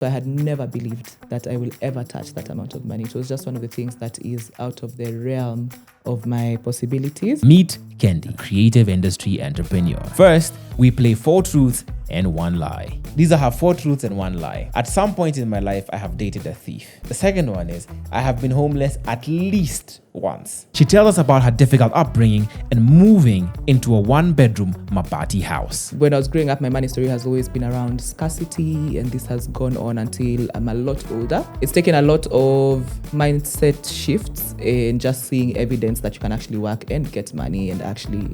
So I had never believed that I will ever touch that amount of money. It was just one of the things that is out of the realm of my possibilities. Meet Kendi, creative industry entrepreneur. First, we play 4 truths and 1 lie. These are her 4 truths and 1 lie. At some point in my life, I have dated a thief. The second one is, I have been homeless at least once. She tells us about her difficult upbringing and moving into a 1-bedroom mabati house. When I was growing up, my money story has always been around scarcity, and this has gone on until I'm a lot older. It's taken a lot of mindset shifts and just seeing evidence that you can actually work and get money and actually,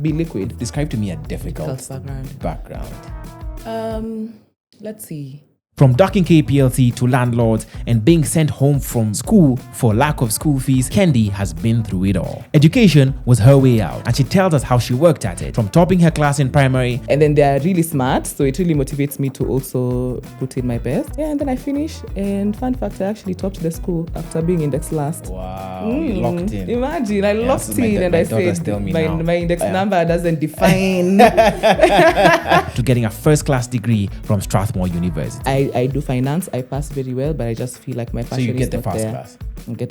be liquid. Describe to me a difficult background. Let's see. From ducking KPLC to landlords and being sent home from school for lack of school fees, Kendi has been through it all. Education was her way out, and she tells us how she worked at it, from topping her class in primary. And then they're really smart, so it really motivates me to also put in my best. Yeah, and then I finish, and fun fact, I actually topped the school after being index last. Wow, you locked in. Imagine, I locked in, and I said, my index number doesn't define. To getting a first-class degree from Strathmore University. I do finance. I pass very well, but I just feel like my passion is not there. So you get the first class?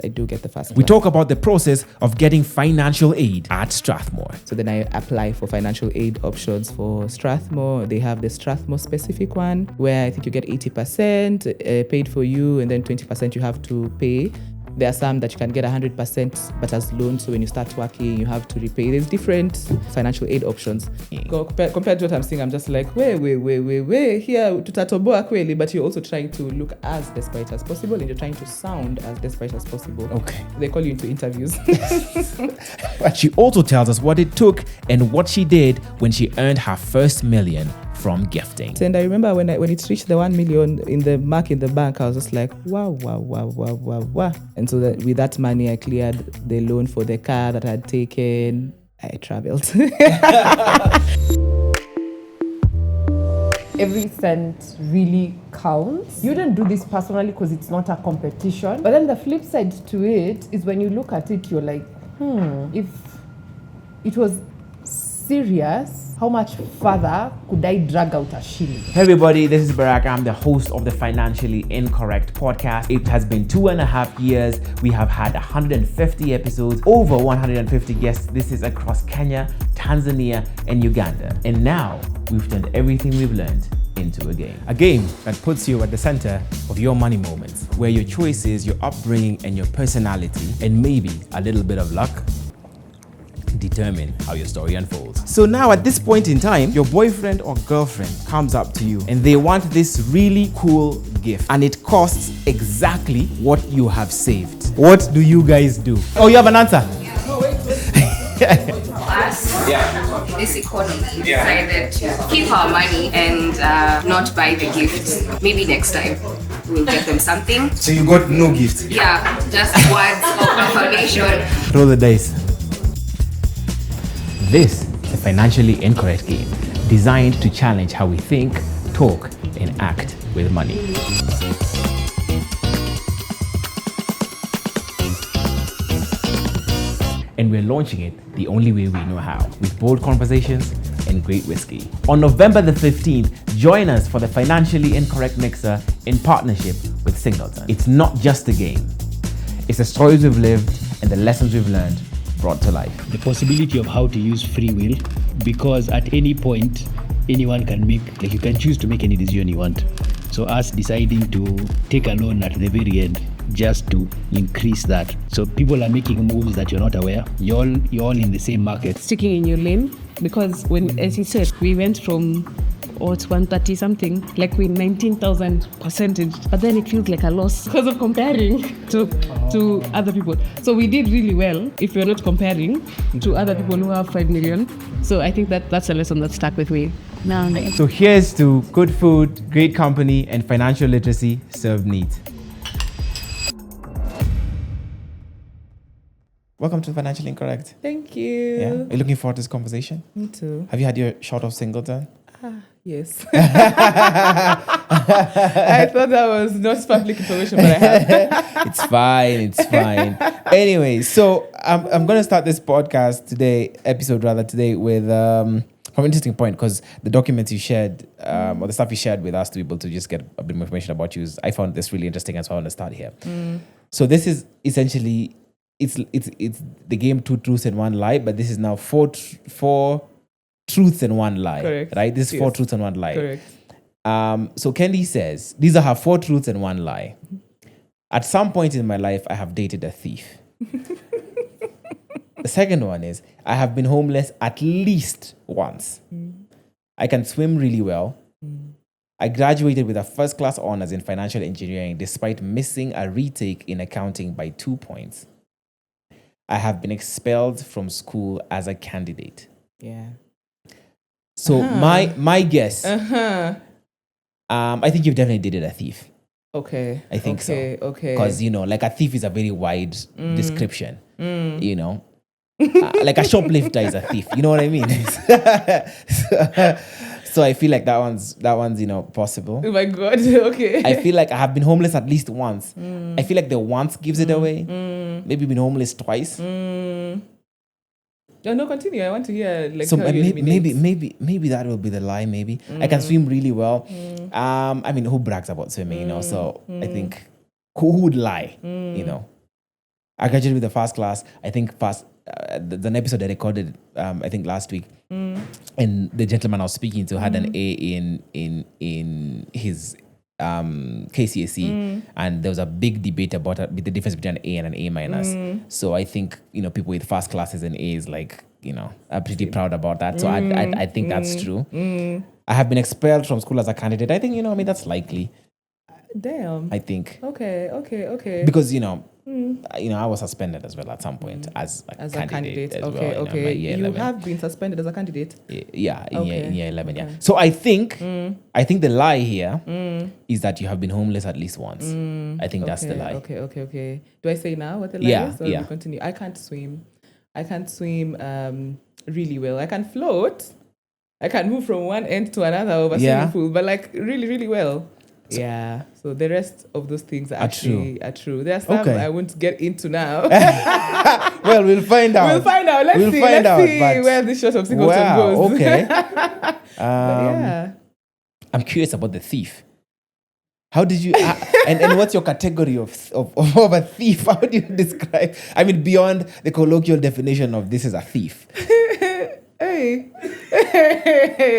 I do get the first class. We talk about the process of getting financial aid at Strathmore. So then I apply for financial aid options for Strathmore. They have the Strathmore specific one, where I think you get 80% paid for you, and then 20% you have to pay. There are some that you can get 100%, but as loans. So when you start working, you have to repay. There's different financial aid options. Compared to what I'm saying, I'm just like, wait, here, tutatoboa kweli, but you're also trying to look as desperate as possible, and you're trying to sound as desperate as possible. Okay. They call you into interviews. She also tells us what it took and what she did when she earned her first million from gifting. And I remember when it reached the 1 million in the mark in the bank, I was just like, wow. And so with that money, I cleared the loan for the car that I had taken. I traveled. Every cent really counts. You don't do this personally because it's not a competition. But then the flip side to it is when you look at it, you're like, if it was serious, how much further could I drag out a shilling? Hey everybody, this is Barrack. I'm the host of the Financially Incorrect podcast. It has been 2.5 years. We have had 150 episodes, over 150 guests. This is across Kenya, Tanzania, and Uganda. And now we've turned everything we've learned into a game. A game that puts you at the center of your money moments, where your choices, your upbringing, and your personality, and maybe a little bit of luck, determine how your story unfolds. So now at this point in time, your boyfriend or girlfriend comes up to you and they want this really cool gift, and it costs exactly what you have saved. What do you guys do? Oh, you have an answer? Us, this economy, decided to keep our money and not buy the gift. Maybe next time we'll get them something. So you got no gift? Yeah, just words of affirmation. Roll the dice. This is a financially incorrect game designed to challenge how we think, talk, and act with money. And we're launching it the only way we know how, with bold conversations and great whiskey. On November the 15th, join us for the Financially Incorrect Mixer in partnership with Singleton. It's not just a game. It's the stories we've lived and the lessons we've learned brought to life. The possibility of how to use free will, because at any point anyone can you can choose to make any decision you want. So us deciding to take a loan at the very end just to increase that. So people are making moves that you're not aware. You're all in the same market. Sticking in your lane, because when, as you said, we went from 130 something, like with 19,000 percentage, but then it feels like a loss because of comparing to other people. So we did really well if we're not comparing to other people who have 5 million. So I think that's a lesson that stuck with me. So here's to good food, great company, and financial literacy served neat. Welcome to Financially Incorrect. Thank you. Yeah. Are you looking forward to this conversation? Me too. Have you had your shot of Singleton? Yes. I thought that was not public information, but I have. It's fine. Anyway, so I'm going to start this podcast today, episode rather, today with from from an interesting point, because the documents you shared, or the stuff you shared with us to be able to just get a bit more information about you, I found this really interesting, and so I want to start here. So this is essentially, it's the game 2 truths and 1 lie, but this is now four truths and 1 lie. Correct. Right? This is 4 Yes. truths and 1 lie. Correct. So Kendi says, these are her 4 truths and 1 lie. At some point in my life, I have dated a thief. The second one is, I have been homeless at least once. I can swim really well. I graduated with a first-class honors in financial engineering despite missing a retake in accounting by 2 points. I have been expelled from school as a candidate. Yeah. So my guess, I think you've definitely dated a thief. Okay. I think so. Okay. Because, like a thief is a very wide description, like a shoplifter is a thief. You know what I mean? So I feel like that one's possible. Oh my God. Okay. I feel like I have been homeless at least once. I feel like the once gives it away. Maybe been homeless twice. No, continue. I want to hear So how you eliminate. maybe that will be the lie. Maybe I can swim really well. I mean, who brags about swimming? So I think who would lie? I graduated with the first class. I think there's an episode I recorded. I think last week, and the gentleman I was speaking to had an A in his KCSE, and there was a big debate about the difference between an A and an A minus. So I think people with first classes and A's are pretty proud about that. So I think that's true. I have been expelled from school as a candidate. I think that's likely. Damn. I think Okay. because I was suspended as well at some point as a candidate as Okay. well. Okay. My year You 11. have been suspended as a candidate. Yeah, in year 11, Okay. yeah. So I think the lie here is that you have been homeless at least once. I think that's the lie. Okay. Do I say now what the lie Yeah, is? Or yeah. we continue? I can't swim really well. I can float. I can move from one end to another over swimming pool, but really, really well. Yeah. So the rest of those things are true. There are some I won't get into now. Well, we'll find out. Let's see where this short of singleton goes. Okay. Yeah. I'm curious about the thief. How did you and what's your category of a thief? How do you describe? I mean, beyond the colloquial definition of this is a thief. Hey.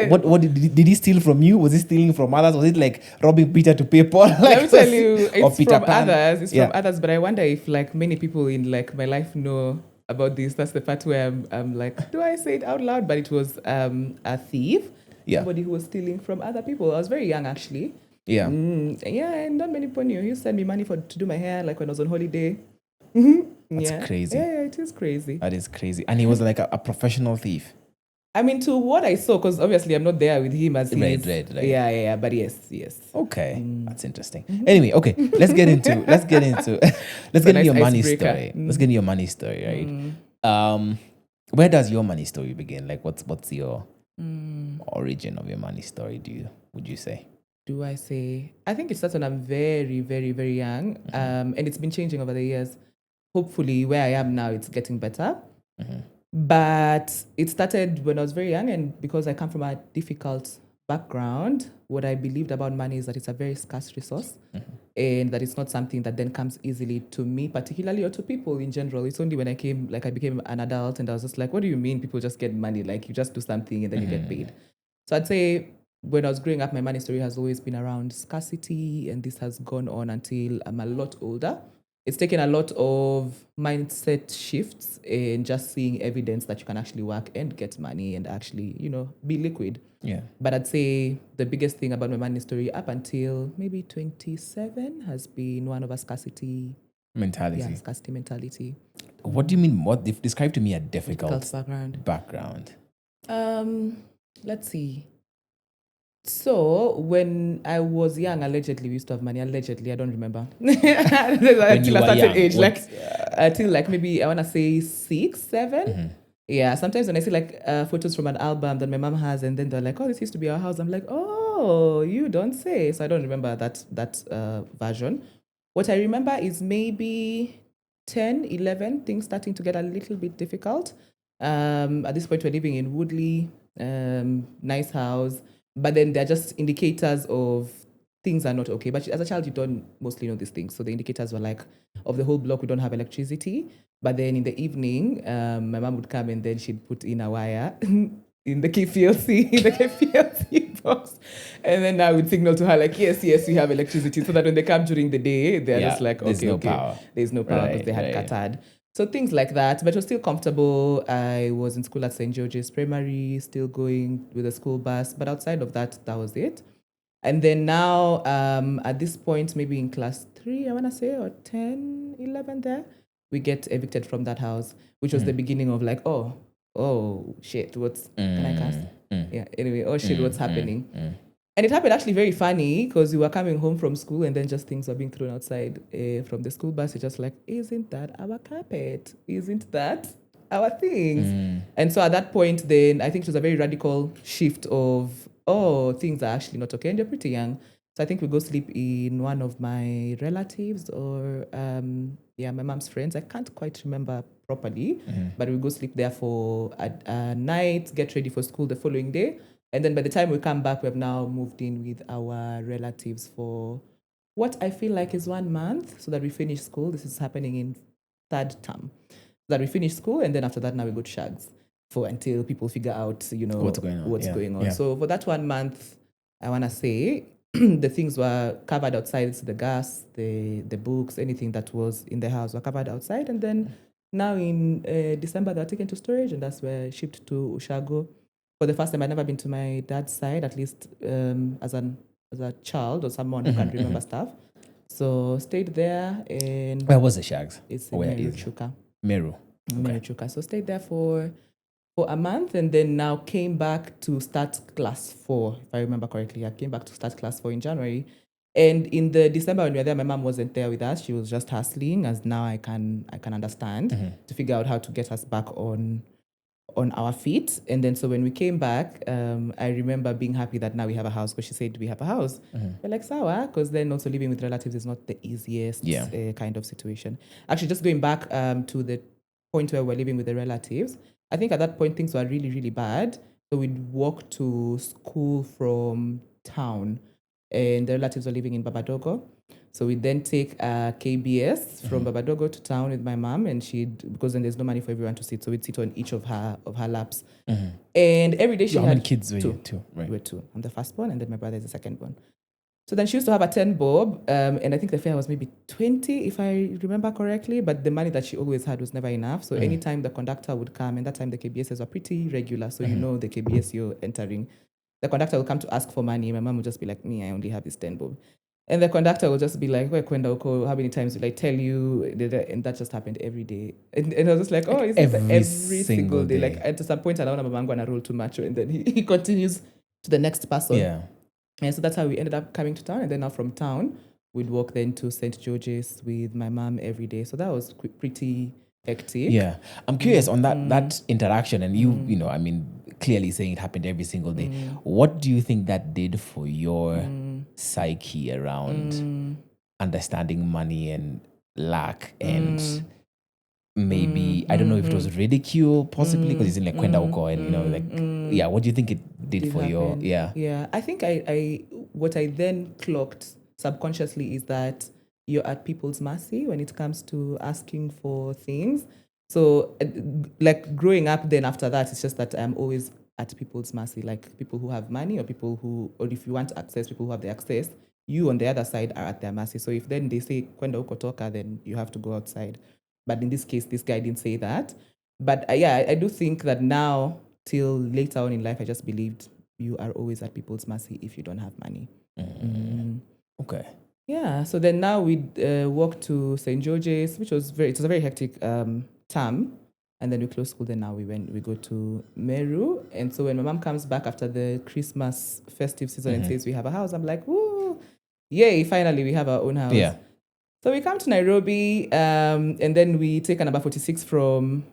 What did he steal from you? Was he stealing from others? Was it like robbing Peter to pay Paul? Let me tell you, it's Peter from Pan? others. It's from others, but I wonder if many people in my life know about this. That's the part where I'm like, do I say it out loud? But it was a thief. Yeah. Somebody who was stealing from other people. I was very young actually. Yeah. And not many people knew. He sent me money to do my hair when I was on holiday. That's crazy. Yeah, it is crazy. That is crazy. And he was like a professional thief. I mean, to what I saw, because obviously I'm not there with him as he is. Right. Yeah, but yes. Okay, that's interesting. Anyway, okay, let's get into your money story. Let's get into your money story, right? Where does your money story begin? Like, what's your origin of your money story? Would you say? Do I say? I think it starts when I'm very, very, very young, and it's been changing over the years. Hopefully, where I am now, it's getting better. But it started when I was very young, and because I come from a difficult background, what I believed about money is that it's a very scarce resource, and that it's not something that then comes easily to me, particularly, or to people in general. It's only when I became an adult, and I was just like, what do you mean people just get money? Like, you just do something and then you get paid. So I'd say when I was growing up, my money story has always been around scarcity, and this has gone on until I'm a lot older. It's taken a lot of mindset shifts and just seeing evidence that you can actually work and get money and actually, be liquid. Yeah. But I'd say the biggest thing about my money story up until maybe 27 has been one of a scarcity mentality. Yeah, scarcity mentality. What do you mean? Describe to me a difficult background. Let's see. So when I was young, allegedly we used to have money. Allegedly, I don't remember. Until a certain age, till maybe I want to say 6, 7. Yeah, sometimes when I see photos from an album that my mom has, and then they're like, "Oh, this used to be our house," I'm like, "Oh, you don't say." So I don't remember that version. What I remember is maybe 10, 11, things starting to get a little bit difficult. At this point, we're living in Woodley. nice house, but then they're just indicators of things are not okay. But as a child, you don't mostly know these things. So the indicators were like, of the whole block, we don't have electricity. But then in the evening, my mom would come and then she'd put in a wire in the KPLC box. And then I would signal to her like, yes, we have electricity. So that when they come during the day, they're just like, okay, power. There's no power because they had Qatar. So things like that, but it was still comfortable. I was in school at St. George's Primary, still going with a school bus. But outside of that, that was it. And then now, at this point, maybe in class 3, I want to say, or 10, 11 there, we get evicted from that house, which was the beginning of like, oh, shit, can I cast? Yeah, anyway, what's happening? And it happened actually very funny because we were coming home from school and then just things were being thrown outside from the school bus. It's just like, isn't that our carpet? Isn't that our things? And so at that point, then I think it was a very radical shift of, things are actually not okay. And you're pretty young. So I think we go sleep in one of my relatives or, my mom's friends. I can't quite remember properly, but we go sleep there for a night, get ready for school the following day. And then by the time we come back, we have now moved in with our relatives for what I feel like is 1 month so that we finish school. This is happening in 3rd term. So that we finish school, and then after that, now we go to Shags until people figure out, what's going on. Yeah. So for that 1 month, I want to say the things were covered outside. So the gas, the books, anything that was in the house were covered outside. And then now in December, they were taken to storage, and that's where shipped to Ushago. For the first time, I'd never been to my dad's side, at least as a child or someone who can remember stuff. So stayed there. And where was the Shags? It's in Meru Chuka. Meru. Meru Chuka. So stayed there for a month, and then now came back to start class 4, if I remember correctly. I came back to start class 4 in January. And in the December when we were there, my mom wasn't there with us. She was just hustling, as now I can understand, to figure out how to get us back on our feet. And then so when we came back, I remember being happy that now we have a house, because she said, we have a house. We're like, sawa, because then also living with relatives is not the easiest kind of situation. Actually, just going back to the point where we're living with the relatives, I think at that point things were really, really bad. So we'd walk to school from town, and the relatives were living in Babadogo. So we'd then take a KBS from Babadogo to town with my mom, and because then there's no money for everyone to sit, so we'd sit on each of her laps. And every day she had... How many kids were you? 2. Right. We were 2. I'm the firstborn, and then my brother is the secondborn. So then she used to have a 10 bob, and I think the fare was maybe 20, if I remember correctly, but the money that she always had was never enough. So anytime the conductor would come, and that time the KBSs were pretty regular, so you know the KBS you're entering, the conductor will come to ask for money. My mom would just be like, I only have this 10 bob. And the conductor will just be like, how many times did I tell you? And that just happened every day. And I was just like, is this every single day? Like, at some point, I don't know, I'm going to roll too much. And then he continues to the next person. Yeah. And so that's how we ended up coming to town. And then now from town, we'd walk then to St. George's with my mom every day. So that was pretty hectic. Yeah. I'm curious on that interaction. And you clearly saying it happened every single day. What do you think that did for your psyche around understanding money and lack and maybe, I don't know if it was ridicule possibly because it's in like kwenda uko and what do you think it did for your... Yeah, I think what I then clocked subconsciously is that you're at people's mercy when it comes to asking for things. So like growing up then after that, it's just that I'm always at people's mercy, like people who have money or if you want access, people who have the access, you on the other side are at their mercy. So if then they say, kwenda uko toka, then you have to go outside. But in this case, this guy didn't say that. But I do think that now, till later on in life, I just believed you are always at people's mercy if you don't have money. Okay. Yeah, so then now we walk to St. George's, which was it was a very hectic term. And then we close school, then now we go to Meru. And so when my mom comes back after the Christmas festive season and says we have a house, I'm like, woo, yay, finally we have our own house. Yeah. So we come to Nairobi, and then we take a number 46 from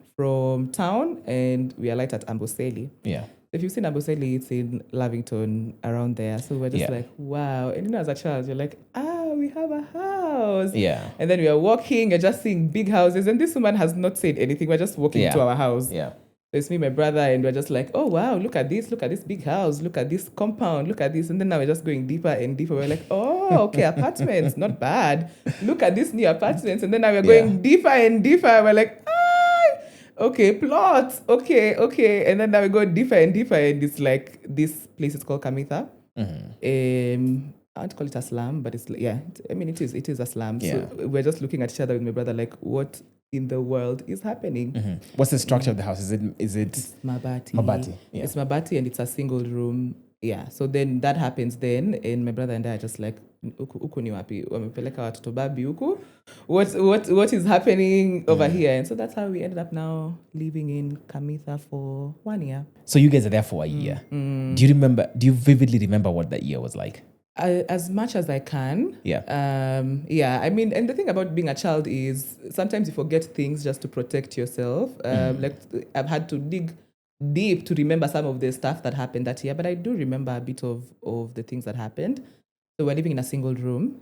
town, and we alight at Amboseli. Yeah. If you've seen Amboseli, it's in Lavington, around there. So we're just like, wow. And as a child, you're like, we have a house. Yeah. And then we are walking and just seeing big houses. And this woman has not said anything. We're just walking to our house. Yeah. It's me, my brother, and we're just like, oh wow, look at this big house, look at this compound, look at this. And then now we're just going deeper and deeper. We're like, oh, okay, apartments, not bad. Look at this new apartments. And then now we're going deeper and deeper. We're like, okay, plots, okay. And then now we go deeper and deeper. And it's like, this place is called Kamitha. I won't call it a slum, but it is a slum. Yeah. So we're just looking at each other with my brother like, what in the world is happening? What's the structure of the house? Is it It's mabati. Mabati, yeah. It's mabati and it's a single room. Yeah. So then that happens then, and my brother and I are just like, uku ni wapi? Wamepeleka watoto babi huku. What is happening over here? And so that's how we ended up now living in Kamitha for 1 year. So you guys are there for a year. Do you vividly remember what that year was like? As much as I can. Yeah. I mean, and the thing about being a child is sometimes you forget things just to protect yourself. Like I've had to dig deep to remember some of the stuff that happened that year, but I do remember a bit of the things that happened. So we're living in a single room,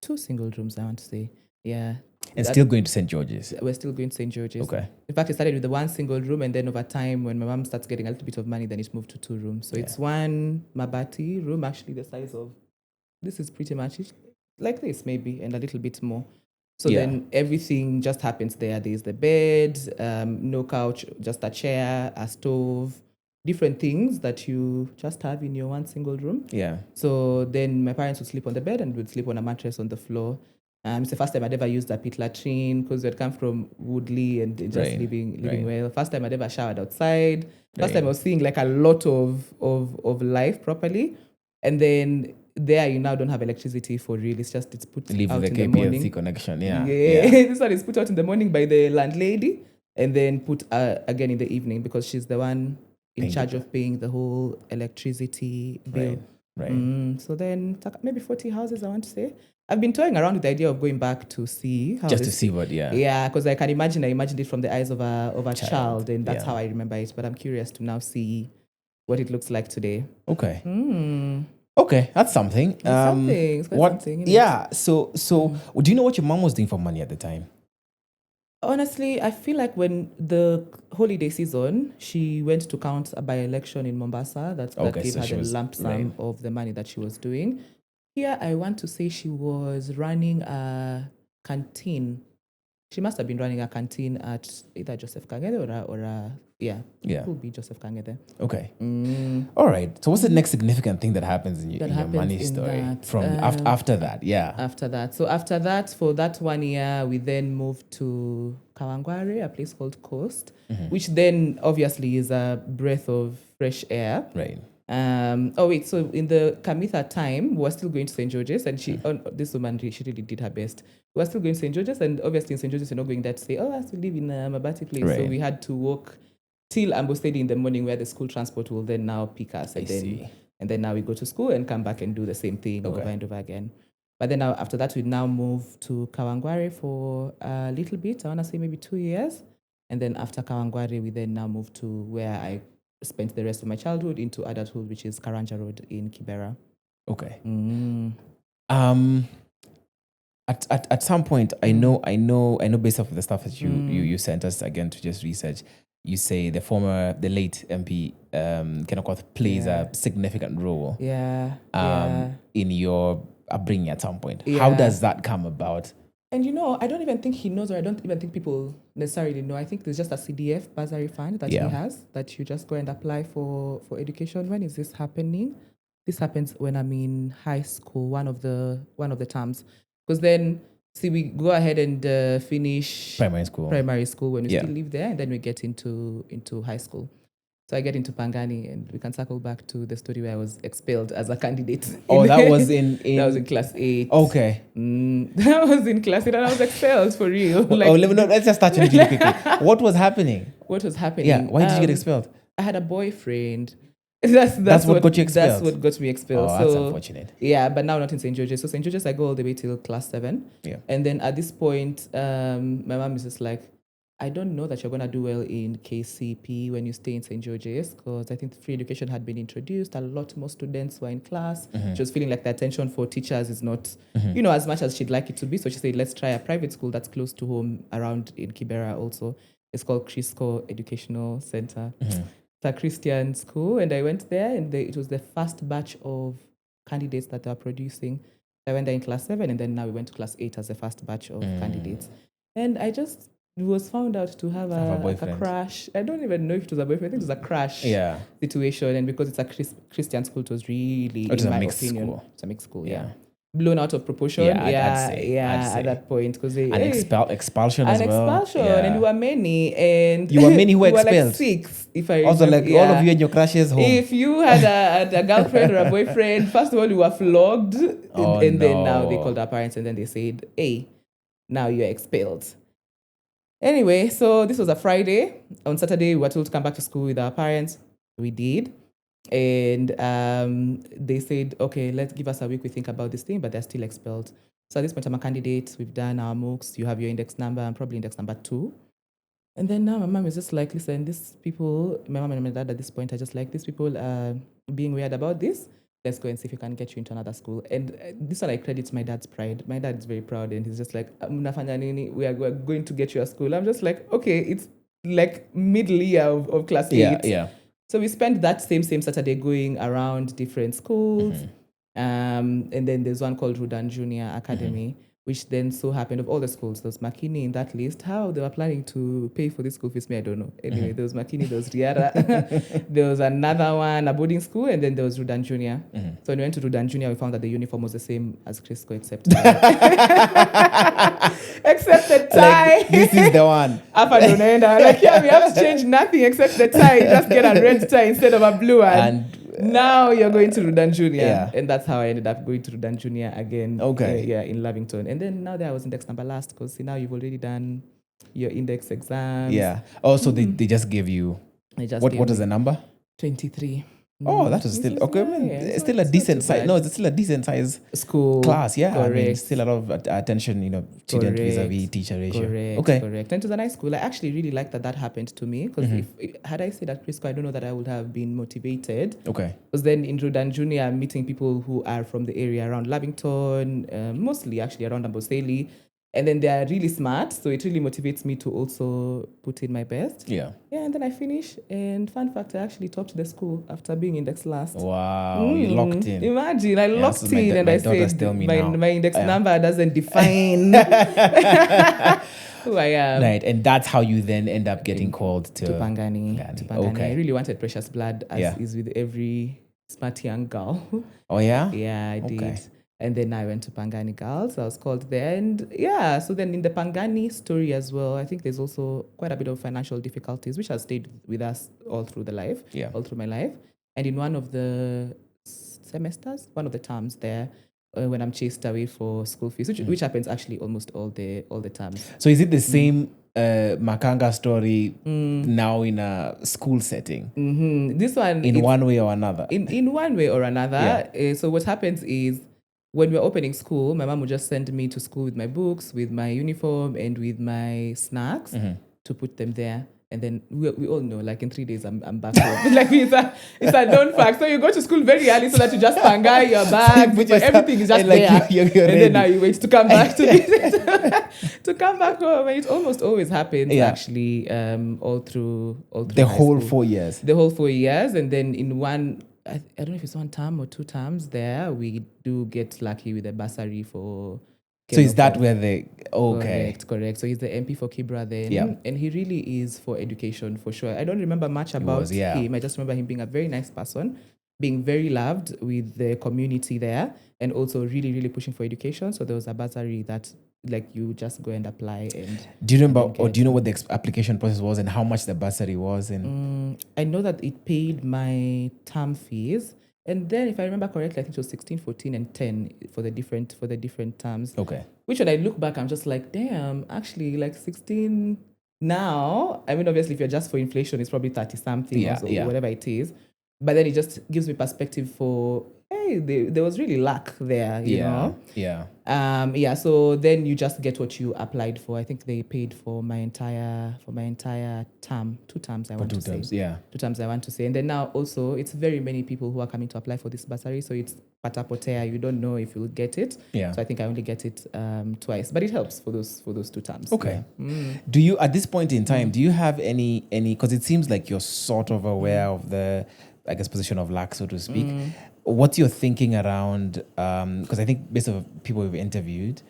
2 single rooms, I want to say. Yeah. And still going to St. George's. We're still going to St. George's. Okay. In fact, it started with the 1 single room, and then over time, when my mom starts getting a little bit of money, then it moved to 2 rooms. So it's 1 mabati room, actually the size of, this is pretty much it, like this maybe, and a little bit more. So then everything just happens there. There's the bed, no couch, just a chair, a stove, different things that you just have in your 1 single room. Yeah. So then my parents would sleep on the bed and would sleep on a mattress on the floor. It's the first time I'd ever used a pit latrine because we'd come from Woodley and just living well. First time I'd ever showered outside. First time I was seeing like a lot of life properly. And then there you now don't have electricity for real. It's put Live out with in the the morning. KPLC connection. Yeah. This one is put out in the morning by the landlady and then put again in the evening because she's the one in charge of paying the whole electricity bill. Right. So then maybe 40 houses, I want to say. I've been toying around with the idea of going back to see how Just to see what, Yeah, because I imagined it from the eyes of a child, and that's how I remember it. But I'm curious to now see what it looks like today. Okay. Okay, that's something. It's something. It's quite something, isn't it? Yeah. So, do you know what your mom was doing for money at the time? Honestly, I feel like when the holiday season, she went to count a by-election in Mombasa. That gave her the lump sum of the money that she was doing. Here, I want to say she was running a canteen. She must have been running a canteen at either Joseph Kangede or it could be Joseph Kangede. Okay. All right. So what's the next significant thing that happens in your money story after that? Yeah. After that. So after that, for that 1 year, we then moved to Kawangware, a place called Coast, which then obviously is a breath of fresh air. Right. So in the Kamitha time, we were still going to St. George's, and this woman, she really did her best. We were still going to St. George's, and obviously in St. George's, you're not going there to say, I have to live in a Mabati place. Right. So we had to walk till Amboseli in the morning, where the school transport will then now pick us. And then now we go to school and come back and do the same thing over and over again. But then now after that, we now moved to Kawangware for a little bit. I want to say maybe 2 years. And then after Kawangware, we then now moved to where I spent the rest of my childhood into adulthood, which is Karanja Road in Kibera. Okay. At some point, I know based off of the stuff that you sent us again to just research, you say the late MP Kenokoth plays a significant role in your upbringing at some point. How does that come about? And I don't even think he knows, or I don't even think people necessarily know. I think there's just a CDF bursary fund that he has that you just go and apply for education. When is this happening? This happens when I'm in high school, one of the terms. Because then, we go ahead and finish primary school when we still live there, and then we get into high school. So I get into Pangani, and we can circle back to the story where I was expelled as a candidate. That was in that was in class 8. Okay. That was in class 8, and I was expelled for real. Let's just start really quickly. What was happening? Yeah, why did you get expelled? I had a boyfriend. That's what got you expelled? That's what got me expelled. That's unfortunate. Yeah, but now not in St. George's. So St. George's, I go all the way till class 7. Yeah. And then at this point, my mom is just like, I don't know that you're going to do well in KCP when you stay in St. George's, because I think free education had been introduced. A lot more students were in class. She was feeling like the attention for teachers is not, as much as she'd like it to be. So she said, let's try a private school that's close to home around in Kibera also. It's called Crisco Educational Center. It's a Christian school, and I went there, and it was the first batch of candidates that they were producing. I went there in class 7, and then now we went to class 8 as the first batch of candidates. And I just was found out to have a crush. I don't even know if it was a boyfriend. I think it was a crush situation. And because it's a Christian school, it was really, in my opinion, school. It's a mixed school, blown out of proportion. I'd say. At that point. Because expulsion as well. And we were many. And you were many who were we expelled. Like 6, if I also, remember. all of you and your crushes home. If you had a girlfriend or a boyfriend, first of all, you were flogged. And then now they called our parents and then they said, hey, now you're expelled. Anyway, so this was a Friday. On Saturday, we were told to come back to school with our parents. We did. And they said, okay, let's give us a week. We think about this thing, but they're still expelled. So at this point, I'm a candidate. We've done our MOOCs. You have your index number. I'm probably index number 2. And then now my mom is just like, listen, these people, my mom and my dad at this point are just like, these people are being weird about this. Let's go and see if we can get you into another school. And this one I credit my dad's pride. My dad is very proud, and he's just like, we are going to get you a school. I'm just like, okay, it's like middle year of class 8. Yeah. So we spent that same Saturday going around different schools. And then there's one called Rudan Junior Academy, which then so happened, of all the schools, there was Makini in that list. How they were planning to pay for this school fees, I don't know. Anyway, there was Makini, there was Riara, there was another one, a boarding school, and then there was Rudan Junior. So when we went to Rudan Junior, we found that the uniform was the same as Crisco, except except the tie. Like, this is the one. Like, we have to change nothing except the tie. Just get a red tie instead of a blue one. And now you're going to Rudan Junior. And that's how I ended up going to Rudan Junior again. Okay. In Lavington. And then now that I was index number last, because now you've already done your index exams. Yeah. Oh, so they just gave you, what is the number? 23. Oh, that was still okay. It's still a decent size. No, it's still a decent size school class. Yeah, correct. I mean, still a lot of attention. Student vis-a-vis teacher ratio. Correct. And it was a nice school. I actually really liked that happened to me, because had I stayed at Crisco, I don't know that I would have been motivated. Okay. Because then in Rudan Junior, I'm meeting people who are from the area around Lavington, mostly actually around Amboseli. And then they are really smart, so it really motivates me to also put in my best. Yeah, and then I finish. And fun fact, I actually topped the school after being index last. Wow, you locked in. Imagine, I locked in, and I said, my index number doesn't define who I am. Right, and that's how you then end up getting called to Pangani. Okay. I really wanted precious blood, as is with every smart young girl. Oh, yeah? Yeah, I did. And then I went to Pangani Girls. I was called there. And so then in the Pangani story as well, I think there's also quite a bit of financial difficulties, which has stayed with us all through all through my life. And in one of the semesters, one of the terms there, when I'm chased away for school fees, which happens actually almost all the terms. So is it the same Makanga story now in a school setting? This one... In one way or another? In one way or another. Yeah. So what happens is, when we're opening school, my mom would just send me to school with my books, with my uniform, and with my snacks to put them there. And then we all know, like in 3 days, I'm back home. Like it's a known fact. So you go to school very early so that you just pangai your bag, but everything is just there. You're and ready. Then now you wait to come back to come back home. And it almost always happens actually all through the whole 4 years. The whole 4 years, and then in one. I don't know if it's 1 term or 2 terms there, we do get lucky with a bursary for... So is that where they... Okay. Correct. So he's the MP for Kibera then. And he really is for education, for sure. I don't remember much about him. I just remember him being a very nice person, being very loved with the community there, and also really, really pushing for education. So there was a bursary that... like you just go and apply. And do you remember, or do you know what the application process was and how much the bursary was? And I know that it paid my term fees, and then if I remember correctly, I think it was 16, 14, and 10 for the different terms. Okay. Which when I look back, I'm just like, damn, actually, like 16 now. I mean, obviously, if you're just for inflation, it's probably 30 something or whatever it is. But then it just gives me perspective for hey, there was really luck there, you know. Yeah. So then you just get what you applied for. I think they paid for my entire term, 2 terms. I want to say, 2 terms. I want to say, and then now also it's very many people who are coming to apply for this bursary. So it's patapotea. You don't know if you'll get it. Yeah. So I think I only get it twice, but it helps for those 2 terms. Okay. Yeah. Do you at this point in time? Do you have any? Because it seems like you're sort of aware of the, I guess, position of luck, so to speak. What's your thinking around? Because I think based on people we've interviewed,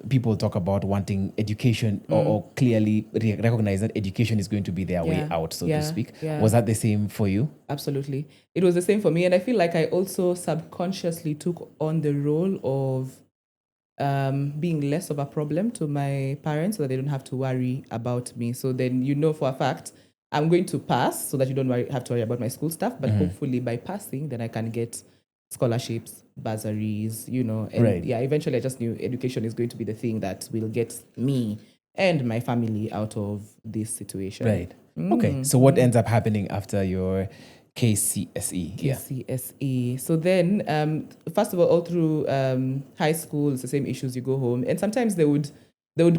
people talk about wanting education or clearly recognize that education is going to be their way out, so to speak. Yeah. Was that the same for you? Absolutely. It was the same for me. And I feel like I also subconsciously took on the role of being less of a problem to my parents so that they don't have to worry about me. So then you know for a fact, I'm going to pass so that you don't have to worry about my school stuff. But hopefully by passing, then I can get scholarships, bursaries, you know. And eventually I just knew education is going to be the thing that will get me and my family out of this situation. Right. Okay. So what ends up happening after your KCSE? KCSE. So then, first of all through high school, it's the same issues. You go home, and sometimes they would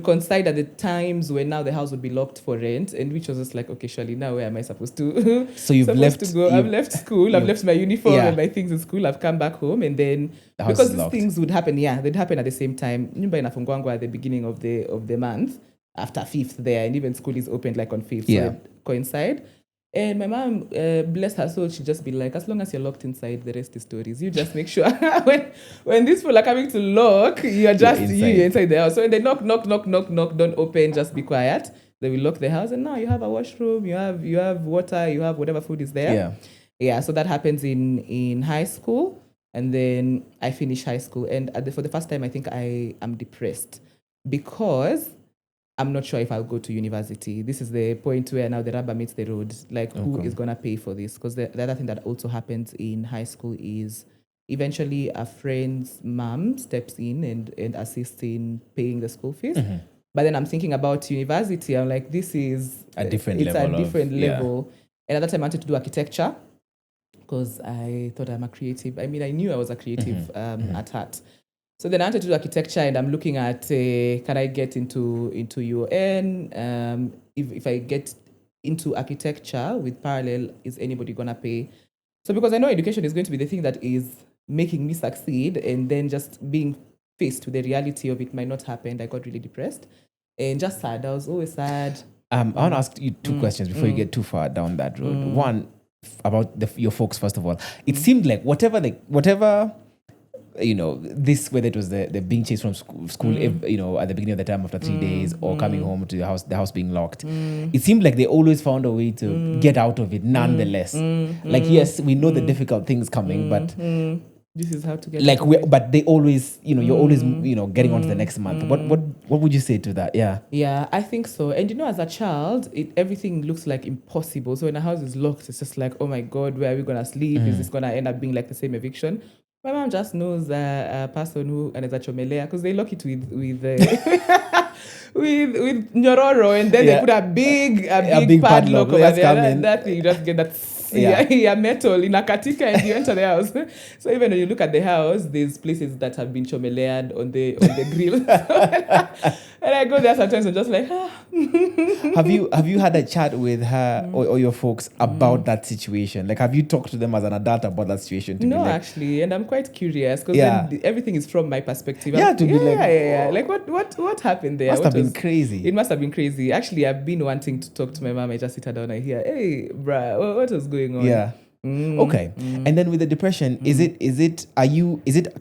coincide at the times when now the house would be locked for rent, and which was just like, okay, surely now where am I supposed to? So you've left to go. I've left school. I've left my uniform and my things in school. I've come back home, and then because these things would happen, they'd happen at the same time. Nyumba inafungwangwa at the beginning of the month after 5th there, and even school is opened like on 5th, so it coincide. And my mom, bless her soul, she'd just be like, as long as you're locked inside, the rest is stories. You just make sure when these people are coming to lock, you're inside the house. So when they knock, don't open, just be quiet. They will lock the house, and now you have a washroom, you have water, you have whatever food is there. Yeah. So that happens in high school, and then I finish high school, and for the first time, I think I am depressed because I'm not sure if I'll go to university. This is the point where now the rubber meets the road. Like, who is going to pay for this? Because the other thing that also happens in high school is eventually a friend's mom steps in and assists in paying the school fees. But then I'm thinking about university. I'm like, this is a different level. And at that time, I wanted to do architecture because I thought I'm a creative. I mean, I knew I was a creative at heart. So then I wanted to do architecture, and I'm looking at, can I get into UON? If I get into architecture with parallel, is anybody going to pay? So because I know education is going to be the thing that is making me succeed, and then just being faced with the reality of it might not happen, I got really depressed and just sad. I was always sad. I want to ask you 2 questions before you get too far down that road. One, about your folks, first of all. It seemed like whatever you know, this, whether it was the being chased from school if, you know, at the beginning of the term after 3 days, or coming home to the house being locked, it seemed like they always found a way to get out of it nonetheless. Like, yes, we know the difficult things coming, but this is how to get like but they always, you know, you're always, you know, getting on to the next month. What would you say to that? Yeah, I think so. And you know, as a child, everything looks like impossible. So when a house is locked, it's just like, oh my God, where are we gonna sleep? Is this gonna end up being like the same eviction? My mom just knows a person who and a chomelea, because they lock it with with nyororo, and then they put a big padlock over there. And that thing, you just get that metal in a katika, and you enter the house. So even when you look at the house, there's places that have been chomelead on the grill. And I go there sometimes and just like, Have you had a chat with her or your folks about that situation? Like, have you talked to them as an adult about that situation? No, actually, and I'm quite curious because everything is from my perspective. Like, what happened there? Must have been crazy. It must have been crazy. Actually, I've been wanting to talk to my mom. I just sit her down and hear, hey, bruh, what was going on? Yeah. Okay. And then with the depression, is it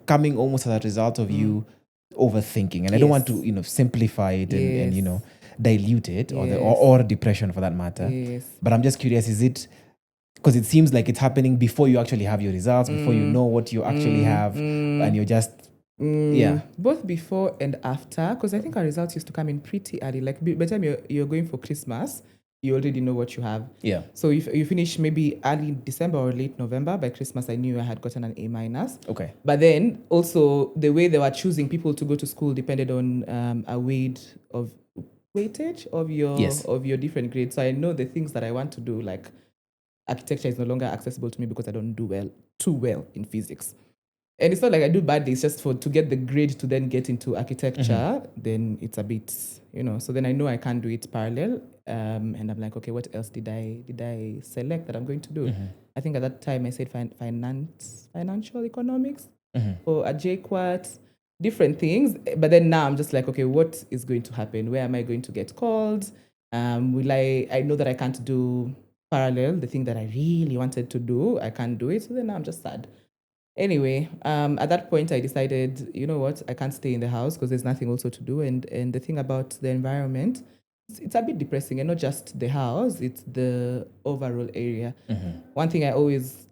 coming almost as a result of you overthinking? And I don't want to, you know, simplify it and you know, dilute it or depression for that matter. Yes. But I'm just curious, is it because it seems like it's happening before you actually have your results, before you know what you actually have, and you're just both before and after, because I think our results used to come in pretty early. Like by the time you're going for Christmas, you already know what you have. Yeah. So if you finish maybe early December or late November, by Christmas I knew I had gotten an A-. Okay. But then also the way they were choosing people to go to school depended on a weightage of your different grades. So I know the things that I want to do, like architecture is no longer accessible to me because I don't do too well in physics. And it's not like I do badly, it's just to get the grade to then get into architecture, then it's a bit, so then I know I can't do it parallel. And I'm like, okay, what else did I select that I'm going to do? I think at that time I said financial economics or a JQuat, different things. But then now I'm just like, okay, what is going to happen? Where am I going to get called? I know that I can't do parallel, the thing that I really wanted to do, I can't do it. So then now I'm just sad. Anyway, at that point, I decided, you know what, I can't stay in the house because there's nothing also to do. And the thing about the environment, it's a bit depressing. And not just the house, it's the overall area. One thing I always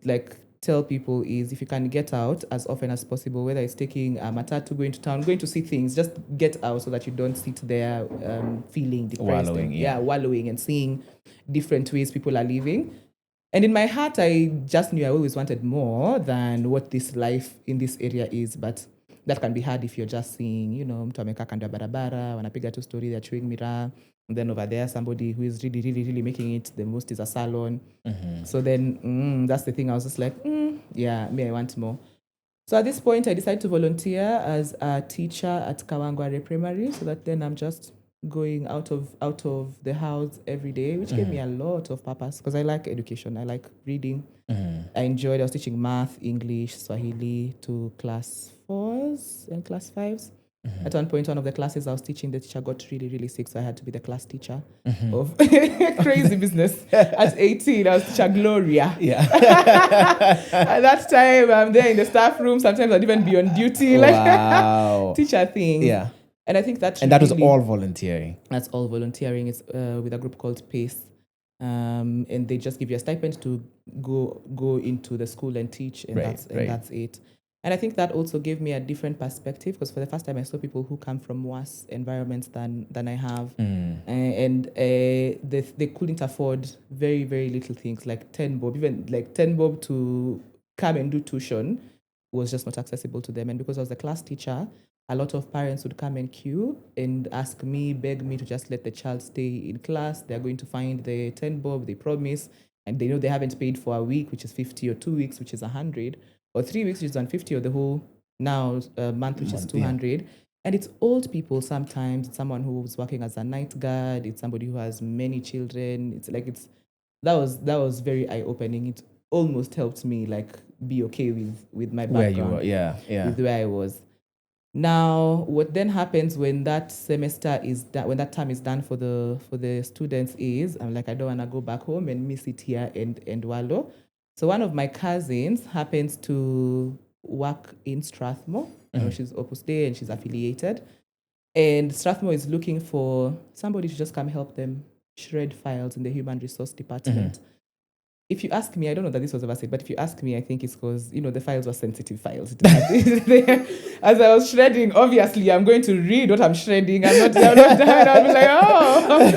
tell people is if you can get out as often as possible, whether it's taking a matatu, going to town, going to see things, just get out so that you don't sit there feeling depressed. Wallowing and seeing different ways people are living. And in my heart, I just knew I always wanted more than what this life in this area is. But that can be hard if you're just seeing, mtu amekaa kando ya barabara, wanapiga tu story, they're chewing miraa. And then over there, somebody who is really, really, really making it the most is a salon. So then that's the thing. I was just like, I want more. So at this point, I decided to volunteer as a teacher at Kawangware Primary, so that then I'm just going out of the house every day, which gave me a lot of purpose because I like education. I like reading. I was teaching math, English, Swahili to class 4s and class 5s. At one point, one of the classes I was teaching, the teacher got really, really sick, so I had to be the class teacher of crazy business. At 18, I was teacher Gloria. At that time, I'm there in the staff room. Sometimes I'd even be on duty, teacher things. Yeah. And I think that was all volunteering. That's all volunteering. It's with a group called PACE. And they just give you a stipend to go into the school and teach, and that's it. And I think that also gave me a different perspective because for the first time I saw people who come from worse environments than I have. And they couldn't afford very, very little things like 10 bob. Even like 10 bob to come and do tuition was just not accessible to them. And because I was the class teacher, a lot of parents would come and queue and beg me to just let the child stay in class. They're going to find the 10 bob, they promise, and they know they haven't paid for a week, which is 50, or 2 weeks, which is 100, or 3 weeks, which is 150, or the whole month, which is 200. Yeah. And it's old people sometimes. It's someone who's working as a night guard. It's somebody who has many children. That was very eye-opening. It almost helped me be okay with my background. Where you were, with where I was. Now, what then happens when that semester is done, when that term is done for the students is, I'm like, I don't want to go back home and miss it here and wallow. So one of my cousins happens to work in Strathmore. She's Opus Dei and she's affiliated. And Strathmore is looking for somebody to just come help them shred files in the human resource department. If you ask me, I don't know that this was ever said, but if you ask me, I think it's because, the files were sensitive files. As I was shredding, obviously, I'm going to read what I'm shredding. I'm not done. I'll be like, oh.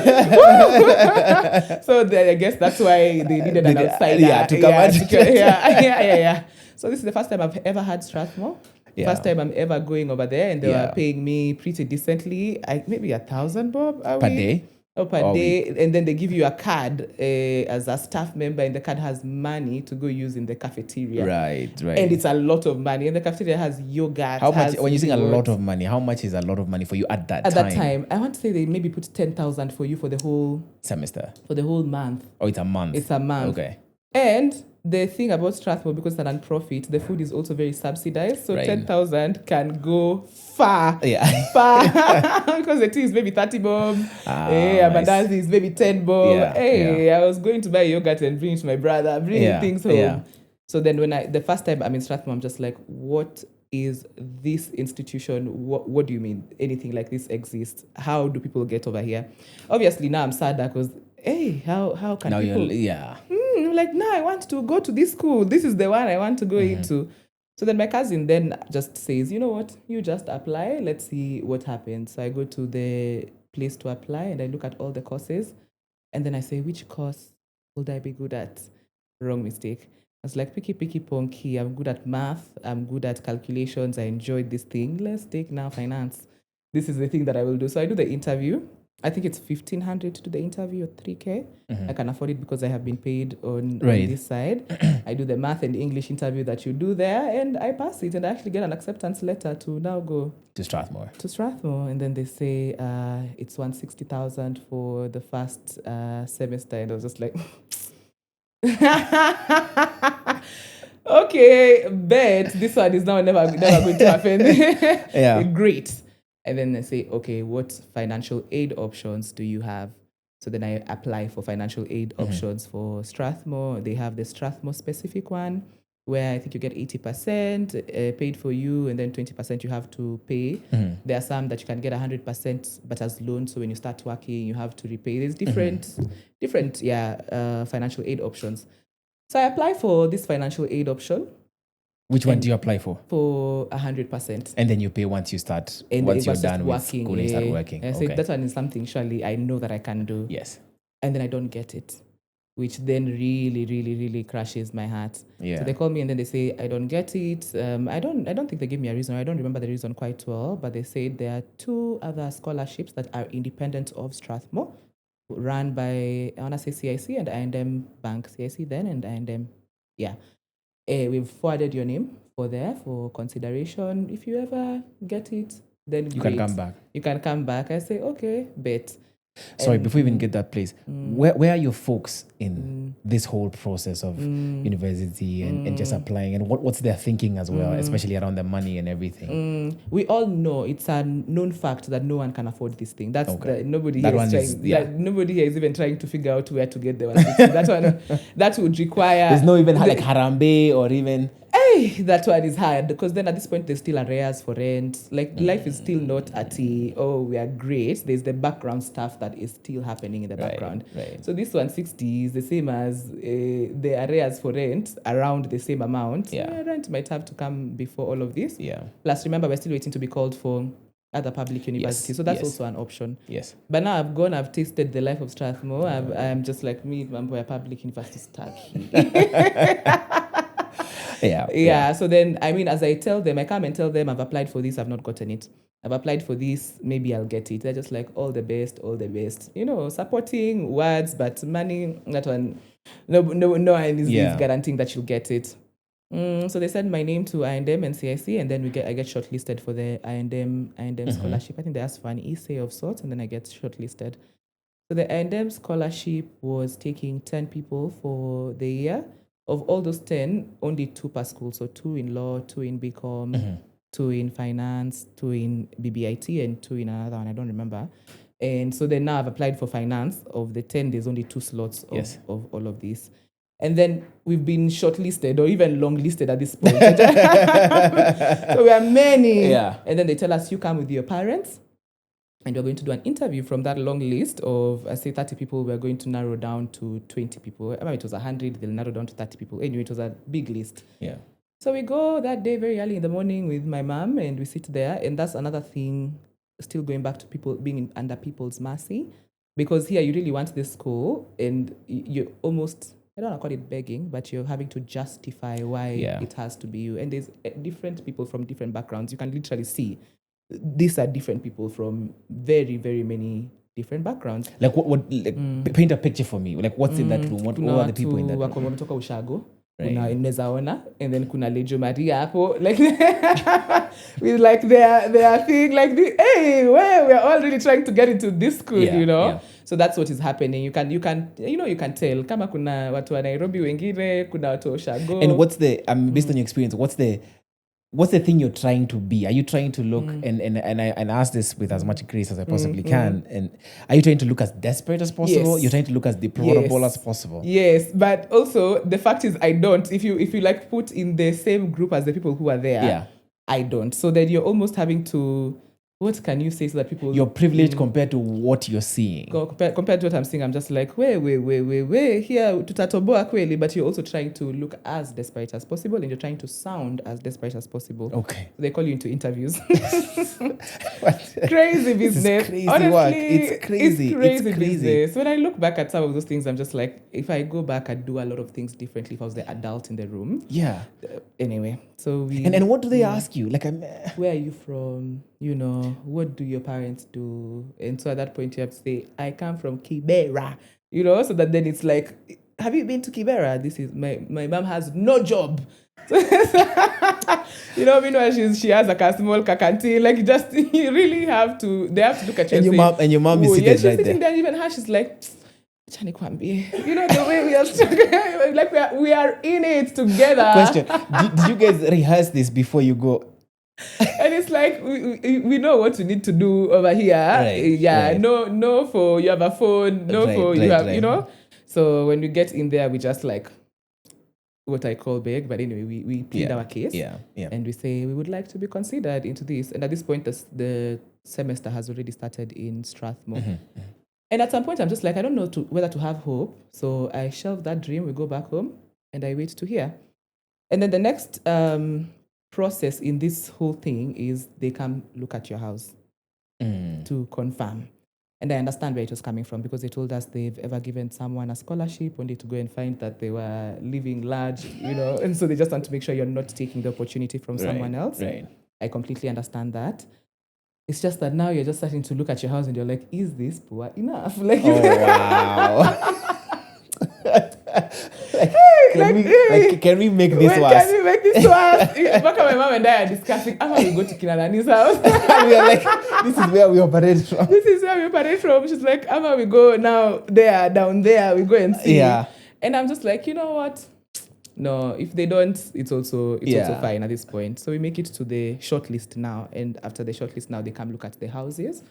So I guess that's why they needed an outsider. To come out. Yeah. So this is the first time I've ever had Strathmore. First time I'm ever going over there, and they were paying me pretty decently. Maybe 1,000 bob per day. Per day, and then they give you a card as a staff member, and the card has money to go use in the cafeteria. Right. And it's a lot of money. And the cafeteria has yogurt. How much? When you say a lot of money, how much is a lot of money for you at that time? At that time, I want to say they maybe put 10,000 for you for the whole semester, for the whole month. Oh, it's a month. It's a month. Okay. And the thing about Strathmore, because it's a non-profit, the food is also very subsidized. So 10,000 can go far. Far. Because the tea is maybe 30 bob. Mandazi is maybe 10 bob. I was going to buy yogurt and bring it to my brother, bringing things home. So then the first time I'm in Strathmore, I'm just like, what is this institution? What do you mean anything like this exists? How do people get over here? Obviously now I'm sad because, how can now people... I'm like, no, I want to go to this school. This is the one I want to go into. So then my cousin then just says, you know what, you just apply. Let's see what happens. So I go to the place to apply and I look at all the courses. And then I say, which course would I be good at? Wrong mistake. I was like, picky, ponky. I'm good at math. I'm good at calculations. I enjoyed this thing. Let's take now finance. This is the thing that I will do. So I do the interview. I think it's 1,500 to do the interview or 3K. I can afford it because I have been paid on Right. this side. I do the math and English interview that you do there, and I pass it, and I actually get an acceptance letter to now go To Strathmore. to Strathmore, and then they say it's 160,000 for the first semester, and I was just like, okay, bet this one is now never going to happen. Yeah. Great. And then they say, okay, what financial aid options do you have? So then I apply for financial aid options for Strathmore. They have the Strathmore specific one, where I think you get 80% paid for you, and then 20% you have to pay. There are some that you can get 100%, but as loan. So when you start working, you have to repay. There's different financial aid options. So I apply for this financial aid option Which one do you apply for? for 100%. And then you pay once you start, And once it you're was just done with school and you start working. I said, that one is something surely I know that I can do. Yes. And then I don't get it, which then really, really, really crashes my heart. Yeah. So they call me and then they say, I don't get it. I don't think they gave me a reason. I don't remember the reason quite well, but they said there are 2 other scholarships that are independent of Strathmore, run by, I want to say CIC and I&M Bank, CIC then and I&M. Yeah. We've forwarded your name for consideration. If you ever get it, then You great. can come back. You can come back. I say, okay, bet. Sorry, before we even get that place, where are your folks in this whole process of university and just applying, and what's their thinking as well, especially around the money and everything? We all know it's a known fact that no one can afford this thing. That's Okay. nobody That here one is is- trying. yeah. Nobody here is even trying to figure out where to get the 160. That one, that would require. There's no even like harambe or even... Hey, that one is hard because then at this point there's still arrears for rent. Like life is still not at we are great. There's the background stuff that is still happening in the background. right. So this 160 is the same as the arrears for rent, around the same amount. Yeah. Rent might have to come before all of this. Yeah. Plus, remember, we're still waiting to be called for other public universities. So that's yes. also an option. Yes. But now I've tasted the life of Strathmore. I'm just like me, we're public university stuck here. Yeah. So then, I mean, as I tell them, I come and tell them I've applied for this, I've not gotten it. I've applied for this, maybe I'll get it. They're just like, all the best, all the best. You know, supporting words, but money, that one, no one is guaranteeing that you'll get it. So they send my name to I&M and CIC, and then I get shortlisted for the I&M scholarship. I think they asked for an essay of sorts, and then I get shortlisted. So the I&M scholarship was taking 10 people for the year. Of all those 10, only 2 per school. So 2 in law, 2 in BCom, 2 in finance, 2 in BBIT, and 2 in another one. I don't remember. And so then now I've applied for finance. Of the 10, there's only 2 slots of all of this. And then we've been shortlisted or even longlisted at this point. So we are many. Yeah. And then they tell us, you come with your parents. And we're going to do an interview from that long list of, I say 30 people, we're going to narrow down to 20 people. I mean, it was 100, they'll narrow down to 30 people. Anyway, it was a big list. Yeah. So we go that day very early in the morning with my mom, and we sit there. And that's another thing, still going back to people being under people's mercy. Because here you really want this school, and you almost, I don't want to call it begging, but you're having to justify why it has to be you. And there's different people from different backgrounds. You can literally see these are different people from very, very many different backgrounds. Like paint a picture for me. Like what's in that room? What are the people in that room? Wametoka Ushago. Right. Kuna Nezaona, and then kuna Lejo Maria hapo, like with like their thing, like we're all really trying to get into this school, you know. Yeah. So that's what is happening. You can tell kama kuna watu wa Nairobi wengine, kuna watu wa Ushago. And what's the based on your experience, what's the thing you're trying to be? Are you trying to look and I ask this with as much grace as I possibly can? And are you trying to look as desperate as possible? Yes. You're trying to look as deplorable as possible. Yes, but also the fact is I don't. If you like put in the same group as the people who are there, I don't. So then you're almost having to, what can you say so that people... You're privileged compared to what you're seeing. Compared to what I'm seeing, I'm just like, wait, here, tutatoboa kweli, but you're also trying to look as desperate as possible, and you're trying to sound as desperate as possible. Okay. They call you into interviews. Crazy business. This is crazy Honestly, work. It's crazy. It's crazy business. When I look back at some of those things, I'm just like, if I go back, I'd do a lot of things differently if I was the adult in the room. Yeah. Anyway, so we... And what do they ask you? Like, where are you from? what do your parents do? And so at that point, you have to say, I come from Kibera, so that then it's like, have you been to Kibera? This is my mom has no job. Meanwhile, she has like a small canteen. Like, just, you really have to, they have to look at you And your mom is seated she's right sitting there. Even her, she's like, Chani Kwambi. The way we are struggling, like we are in it together. Question: did you guys rehearse this before you go? And it's like we know what we need to do over here. Right. No for you have a phone. No for you have right. So when we get in there, we just like what I call beg. But anyway, we plead our case. Yeah. And we say we would like to be considered into this. And at this point, the semester has already started in Strathmore. And at some point, I'm just like, I don't know whether to have hope. So I shelve that dream. We go back home, and I wait to hear. And then the next process in this whole thing is they come look at your house to confirm. And I understand where it was coming from, because they told us they've ever given someone a scholarship only to go and find that they were living large, and so they just want to make sure you're not taking the opportunity from someone else. Right. I completely understand that. It's just that now you're just starting to look at your house and you're like, is this poor enough? Like, wow. Can we make this worse? Can we make this worse? Back my mom and I are discussing, how about we go to Kinanani's house? We are like, this is where we operate from. This is where we operate from. She's like, how about we go now there, down there, we go and see. Yeah. And I'm just like, you know what? No, if they don't, it's also fine at this point. So we make it to the shortlist now. And after the shortlist now, they come look at the houses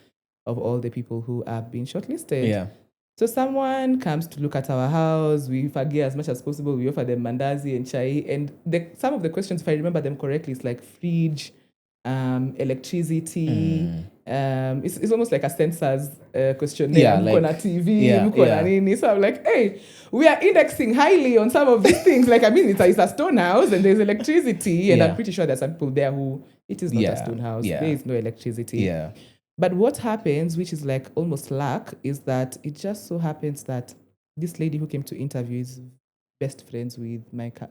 of all the people who have been shortlisted. Yeah. So someone comes to look at our house. We forgive as much as possible. We offer them mandazi and chai. And some of the questions, if I remember them correctly, is like fridge, electricity. It's almost like a census questionnaire. Yeah, like, TV. So I'm like, hey, we are indexing highly on some of these things. Like, I mean, it's a stone house and there's electricity. And I'm pretty sure there's some people there who it is not a stone house. Yeah. There is no electricity. Yeah. But what happens, which is like almost luck, is that it just so happens that this lady who came to interview is best friends with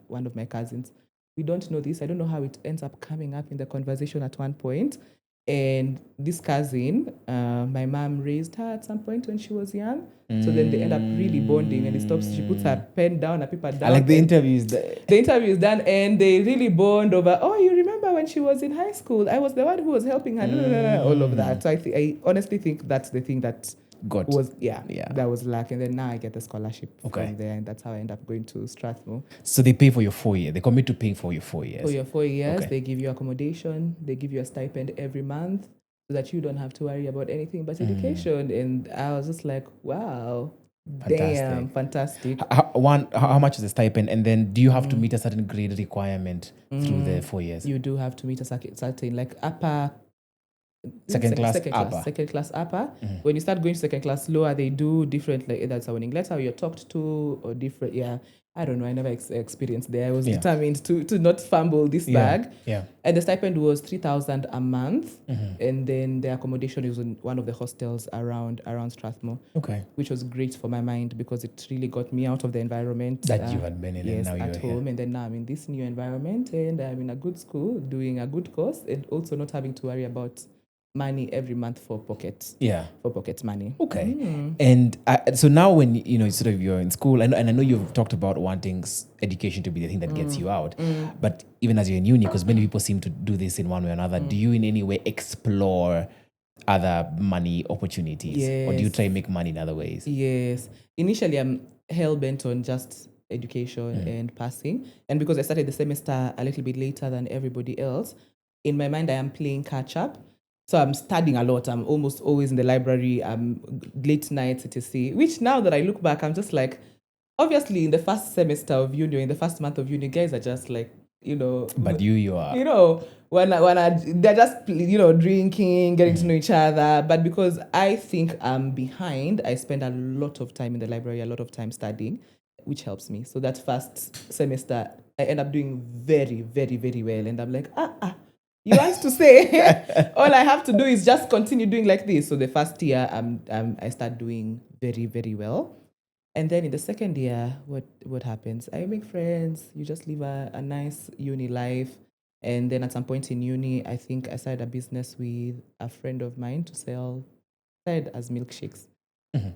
one of my cousins. We don't know this. I don't know how it ends up coming up in the conversation at one point. And this cousin, my mom raised her at some point when she was young. So then they end up really bonding, and she puts her pen down, her paper down. I like the interview is done. The interview is done, and they really bond over, oh, you remember when she was in high school? I was the one who was helping her, all of that. So I honestly think that's the thing that that was luck. And then now I get the scholarship from there, and that's how I end up going to Strathmore. So they pay for your 4 years. They commit to paying for your 4 years. For your 4 years, they give you accommodation, they give you a stipend every month, so that you don't have to worry about anything but education. And I was just like, wow, damn, fantastic. How much is the stipend? And then do you have to meet a certain grade requirement through the 4 years? You do have to meet a certain, like upper... Second class upper. When you start going to second class lower, they do different, like either it's a warning letter or you're talked to, or different. I don't know. I never experienced there. I was determined to not fumble this bag. And the stipend was 3,000 a month, and then the accommodation is in one of the hostels around Strathmore. Which was great for my mind, because it really got me out of the environment that you had been in. Yes, and now at you're home, here. and then now I'm in this new environment, and I'm in a good school, doing a good course, and also not having to worry about money every month for pocket money. And so now when you're in school, and I know you've talked about wanting education to be the thing that gets you out, but even as you're in uni, because many people seem to do this in one way or another, do you in any way explore other money opportunities, or do you try and make money in other ways? Yes, initially I'm hell-bent on just education and passing, and because I started the semester a little bit later than everybody else, in my mind I am playing catch up. So I'm studying a lot. I'm almost always in the library. I'm late nights, etc. Which now that I look back, I'm just like, obviously in the first semester of uni, or in the first month of uni, guys are just like, But you are. When they're just, drinking, getting to know each other. But because I think I'm behind, I spend a lot of time in the library, a lot of time studying, which helps me. So that first semester, I end up doing very, very, very well. And I'm like, you want to say all I have to do is just continue doing like this. So the first year, I start doing very, very well. And then in the second year, what happens? I make friends. You just live a nice uni life. And then at some point in uni, I think I started a business with a friend of mine to started as milkshakes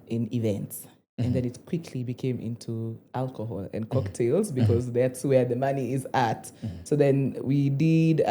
in events. And then it quickly became into alcohol and cocktails because that's where the money is at. So then we did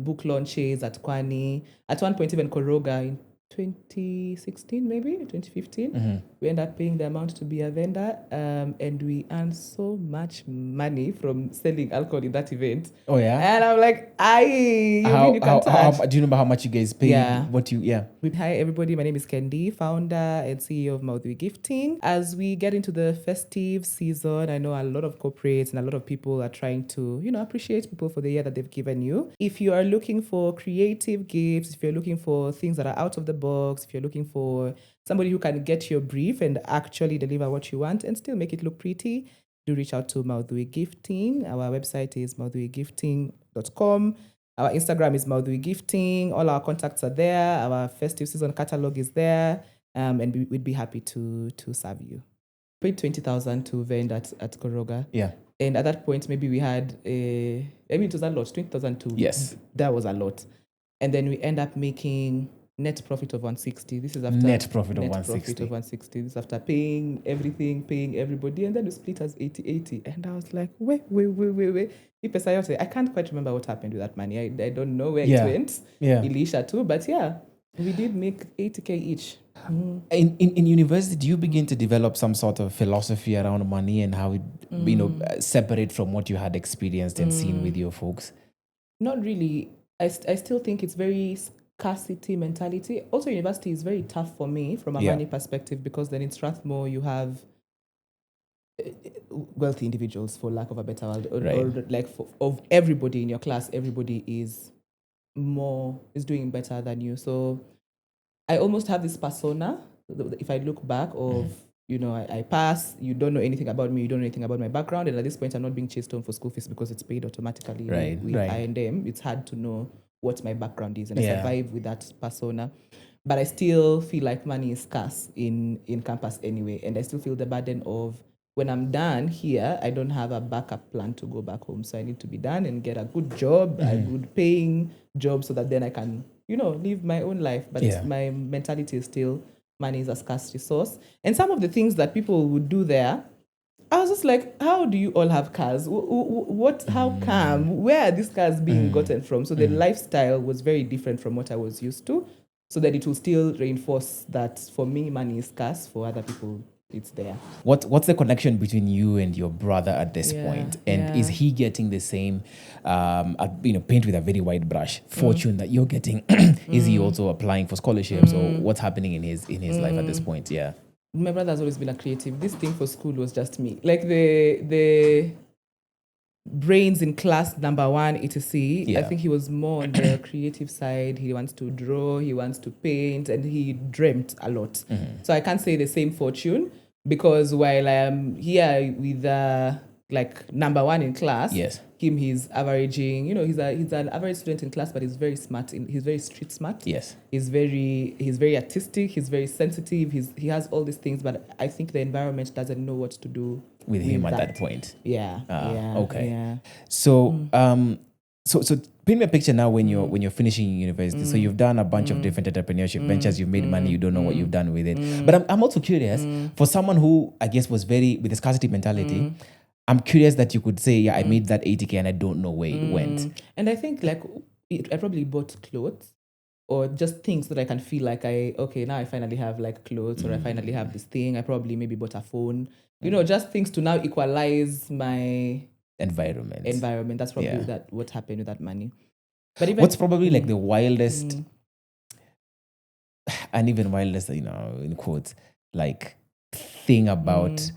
book launches at Kwani. At one point, even Koroga in 2016, maybe 2015. We ended up paying the amount to be a vendor, and we earned so much money from selling alcohol in that event. Oh, yeah? And I'm like, you mean you can touch? Do you remember how much you guys paid? Yeah. Yeah. Hi, everybody. My name is Kendi, founder and CEO of Maudhui Gifting. As we get into the festive season, I know a lot of corporates and a lot of people are trying to, appreciate people for the year that they've given you. If you are looking for creative gifts, if you're looking for things that are out of the box, if you're looking for somebody who can get your brief and actually deliver what you want and still make it look pretty, do reach out to Maudhui Gifting. Our website is maudhuigifting.com. Our Instagram is Maudhui Gifting. All our contacts are there. Our festive season catalog is there. And we'd be happy to serve you. Paid 20,000 to vend at Koroga. Yeah. And at that point, maybe we had it was a lot, 20,000 to. Yes. That was a lot. And then we end up making net profit of 160. This is after Net profit of 160. Profit of 160. This is after paying everything, paying everybody, and then we split as 80-80. And I was like, wait. I can't quite remember what happened with that money. I don't know where it went. Yeah. Elisha too, but yeah, we did make 80K each. In university, do you begin to develop some sort of philosophy around money and how it separate from what you had experienced and seen with your folks? Not really. I still think it's very scarcity mentality. Also, university is very tough for me from a money perspective because then in Strathmore you have wealthy individuals, for lack of a better word, or like of everybody in your class, everybody is doing better than you. So I almost have this persona, if I look back, of I pass, you don't know anything about me, you don't know anything about my background, and at this point I'm not being chased home for school fees because it's paid automatically with I&M. It's hard to know what my background is, and I survive with that persona. But I still feel like money is scarce in campus anyway, and I still feel the burden of when I'm done here, I don't have a backup plan to go back home. So I need to be done and get a good job, a good paying job, so that then I can, live my own life. But my mentality is still money is a scarce resource. And some of the things that people would do there, I was just like, how do you all have cars? How come? Where are these cars being gotten from? So the lifestyle was very different from what I was used to, so that it will still reinforce that for me, money is scarce. For other people, it's there. What's the connection between you and your brother at this point? And is he getting the same, paint with a very wide brush, fortune that you're getting? Is he also applying for scholarships, or what's happening in his life at this point? Yeah. My brother has always been a creative. This thing for school was just me. Like the brains in class, number one, etc. I think he was more on the creative side. He wants to draw, he wants to paint, and he dreamt a lot. So I can't say the same fortune, because while I am here with number one in class, him, he's averaging, he's an average student in class, but he's very smart. He's very street smart. Yes. He's very artistic. He's very sensitive. He has all these things, but I think the environment doesn't know what to do with him at that point. Yeah. Okay. Yeah. So, so paint me a picture now when you're finishing university. So you've done a bunch of different entrepreneurship ventures. You've made money. You don't know what you've done with it. But I'm also curious, for someone who I guess was very with the scarcity mentality. I'm curious that you could say, I made that 80K and I don't know where it went. And I think I probably bought clothes or just things that I can feel like now I finally have like clothes, or I finally have this thing. I probably maybe bought a phone, just things to now equalize my environment. That's probably what happened with that money. But even, what's probably like the wildest, and even wildest, in quotes, like thing about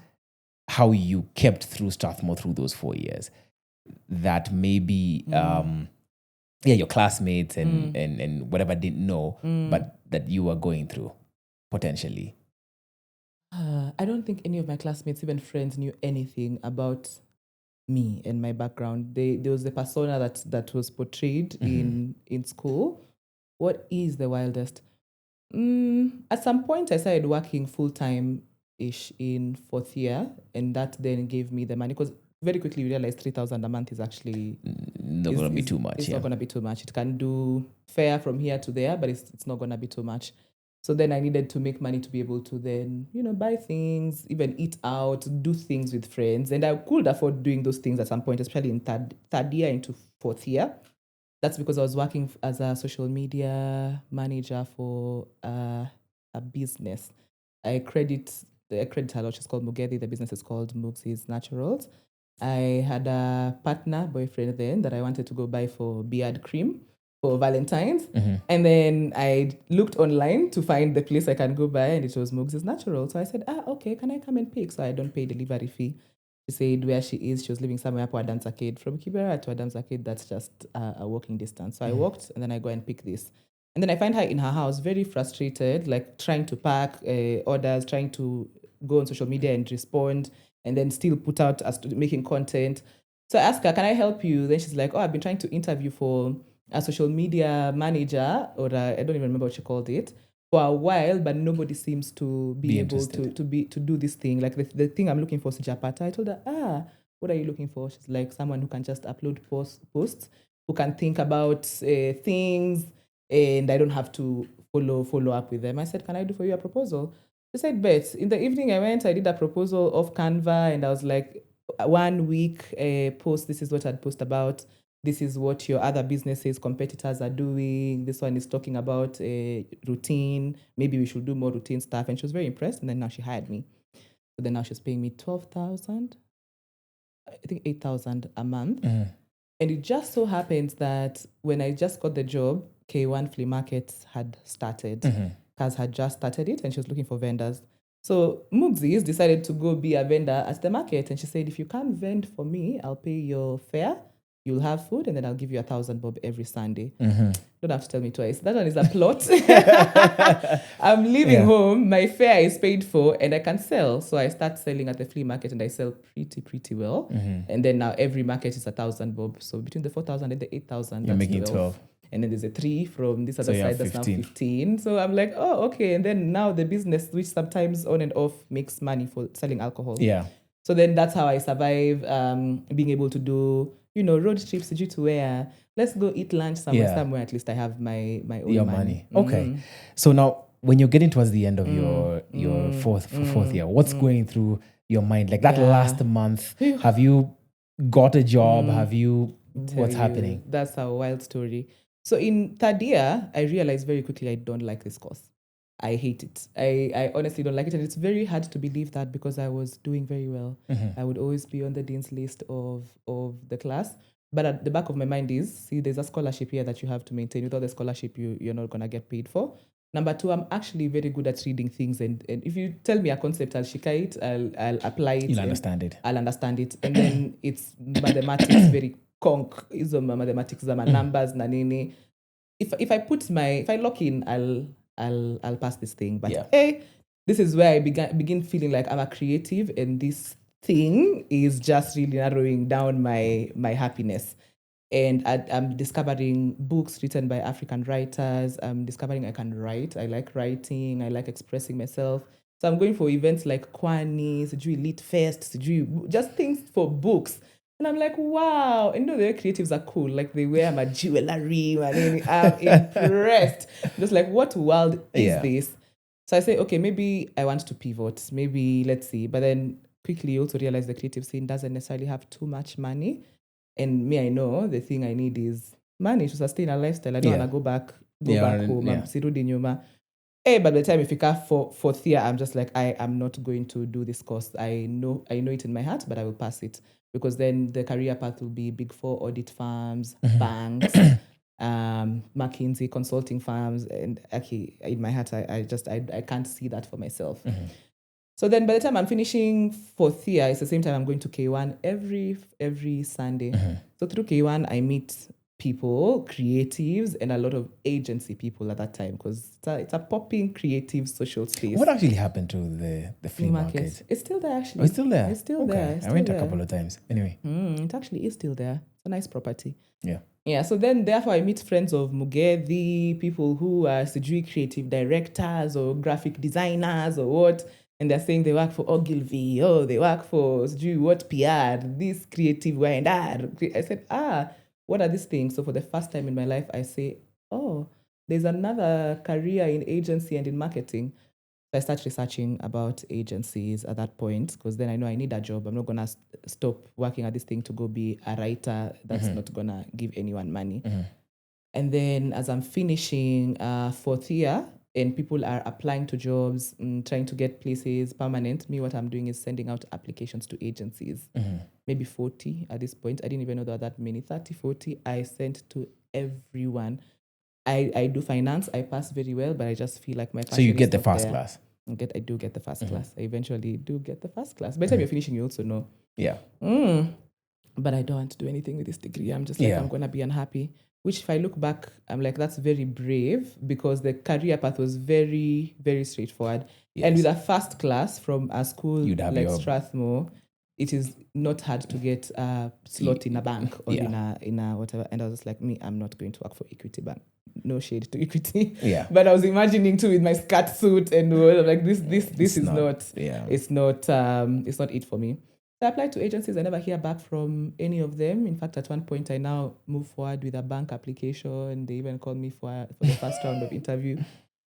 how you kept through Strathmore through those 4 years, that maybe your classmates and whatever didn't know, but that you were going through potentially? I don't think any of my classmates, even friends, knew anything about me and my background. There was the persona that was portrayed in school. What is the wildest? At some point, I started working full-time-ish in fourth year, and that then gave me the money, because very quickly you realize 3,000 a month is actually Not going to be too much. It's not going to be too much. It can do fair from here to there, but it's not going to be too much. So then I needed to make money to be able to then, buy things, even eat out, do things with friends. And I could afford doing those things at some point, especially in third year into fourth year. That's because I was working as a social media manager for a business. I credit her lot. She's called Mugethi. The business is called Mugzi's Naturals. I had a boyfriend then, that I wanted to go buy for beard cream for Valentine's. And then I looked online to find the place I can go buy, and it was Mugzi's Naturals. So I said, okay, can I come and pick? So I don't pay delivery fee. She said where she is, she was living somewhere up Adams Arcade. From Kibera to Adams Arcade, that's just a walking distance. So I walked, and then I go and pick this. And then I find her in her house, very frustrated, like trying to pack orders, trying to go on social media and respond, and then still put out as to making content. So I asked her, can I help you? Then she's like, I've been trying to interview for a social media manager, or I don't even remember what she called it, for a while, but nobody seems to be able to do this thing. Like the thing I'm looking for is Japata. I told her, what are you looking for? She's like, someone who can just upload posts, who can think about things, and I don't have to follow up with them. I said, can I do for you a proposal? She said, bet. In the evening I went, I did a proposal off Canva, and I was like, 1 week post, this is what I'd post about. This is what your other businesses, competitors are doing. This one is talking about routine. Maybe we should do more routine stuff. And she was very impressed. And then now she hired me. So then now she's paying me 12,000, I think 8,000 a month. And it just so happens that when I just got the job, K1 Flea Market had started. Kaz had just started it, and she was looking for vendors. So Mugzi's decided to go be a vendor at the market. And she said, if you can't vend for me, I'll pay your fare. You'll have food, and then I'll give you 1,000 bob every Sunday. Don't have to tell me twice. That one is a plot. I'm leaving home. My fare is paid for, and I can sell. So I start selling at the flea market, and I sell pretty well. And then now every market is 1,000 bob. So between the 4,000 and the 8,000, you're making 12. And then there's a 3 from this other side that's now 15. So I'm like, okay. And then now the business, which sometimes on and off makes money for selling alcohol. Yeah. So then that's how I survive, being able to do, road trips to where, let's go eat lunch somewhere. At least I have my own money. Okay. So now when you're getting towards the end of your fourth year, what's going through your mind? Like that last month, have you got a job? Have you, what's happening? That's a wild story. So in third year, I realized very quickly I don't like this course. I hate it. I honestly don't like it. And it's very hard to believe that, because I was doing very well. I would always be on the dean's list of the class. But at the back of my mind is, there's a scholarship here that you have to maintain. Without the scholarship, you're not going to get paid for. Number 2, I'm actually very good at reading things. And if you tell me a concept, I'll shika it, I'll apply it. You'll understand it. I'll understand it. And then it's mathematics, very conk. Izo mathematics, numbers, nanini. If I lock in, I'll pass this thing. But this is where I begin feeling like I'm a creative, and this thing is just really narrowing down my happiness. And I'm discovering books written by African writers. I'm discovering I can write. I like writing. I like expressing myself. So I'm going for events like Kwani, Lit Fest, just things for books. And I'm like, wow. And the creatives are cool. Like they wear my jewelry. I'm impressed. Just like, what world is this? So I say, okay, maybe I want to pivot. Maybe let's see. But then quickly you also realize the creative scene doesn't necessarily have too much money. And me, I know the thing I need is money to sustain a lifestyle. I don't want to go back home. I'm sirudi nyuma. But by the time if you come for fourth year, I'm just like, I am not going to do this course. I know it in my heart, but I will pass it. Because then the career path will be Big 4 audit firms, banks, McKinsey consulting firms. And in my heart, I can't see that for myself. So then by the time I'm finishing fourth year, it's the same time I'm going to K1 every Sunday. So through K1, I meet people, creatives, and a lot of agency people at that time, because it's a popping creative social space. What actually happened to the flea market? It's still there, actually. Oh, it's still there? It's still there. I went a couple of times. Anyway. It actually is still there. It's a nice property. Yeah, so then therefore I meet friends of Mugethi, people who are creative directors or graphic designers or what. And they're saying they work for Ogilvy, they work for what PR, this creative and I said, what are these things? So for the first time in my life, I say, there's another career in agency and in marketing. So I start researching about agencies at that point, because then I know I need a job. I'm not going to stop working at this thing to go be a writer. That's not going to give anyone money. And then as I'm finishing fourth year, and people are applying to jobs, trying to get places permanent, me, what I'm doing is sending out applications to agencies. Maybe 40 at this point. I didn't even know there were that many. 30, 40. I sent to everyone. I do finance. I pass very well, but I just feel like my passion. So you get is the not first there. class. I do get the first class. I eventually do get the first class. By the time you're finishing, you also know. Yeah. But I don't want to do anything with this degree. I'm just like, I'm going to be unhappy. Which, if I look back, I'm like, that's very brave, because the career path was very, very straightforward. Yes. And with a first class from a school like Strathmore, it is not hard to get a slot in a bank or in a whatever. And I was like, I'm not going to work for Equity Bank. No shade to Equity. Yeah. But I was imagining too with my skirt suit and all, like this is not. It's not it for me. So I applied to agencies. I never hear back from any of them. In fact, at one point, I now move forward with a bank application. They even called me for the first round of interview.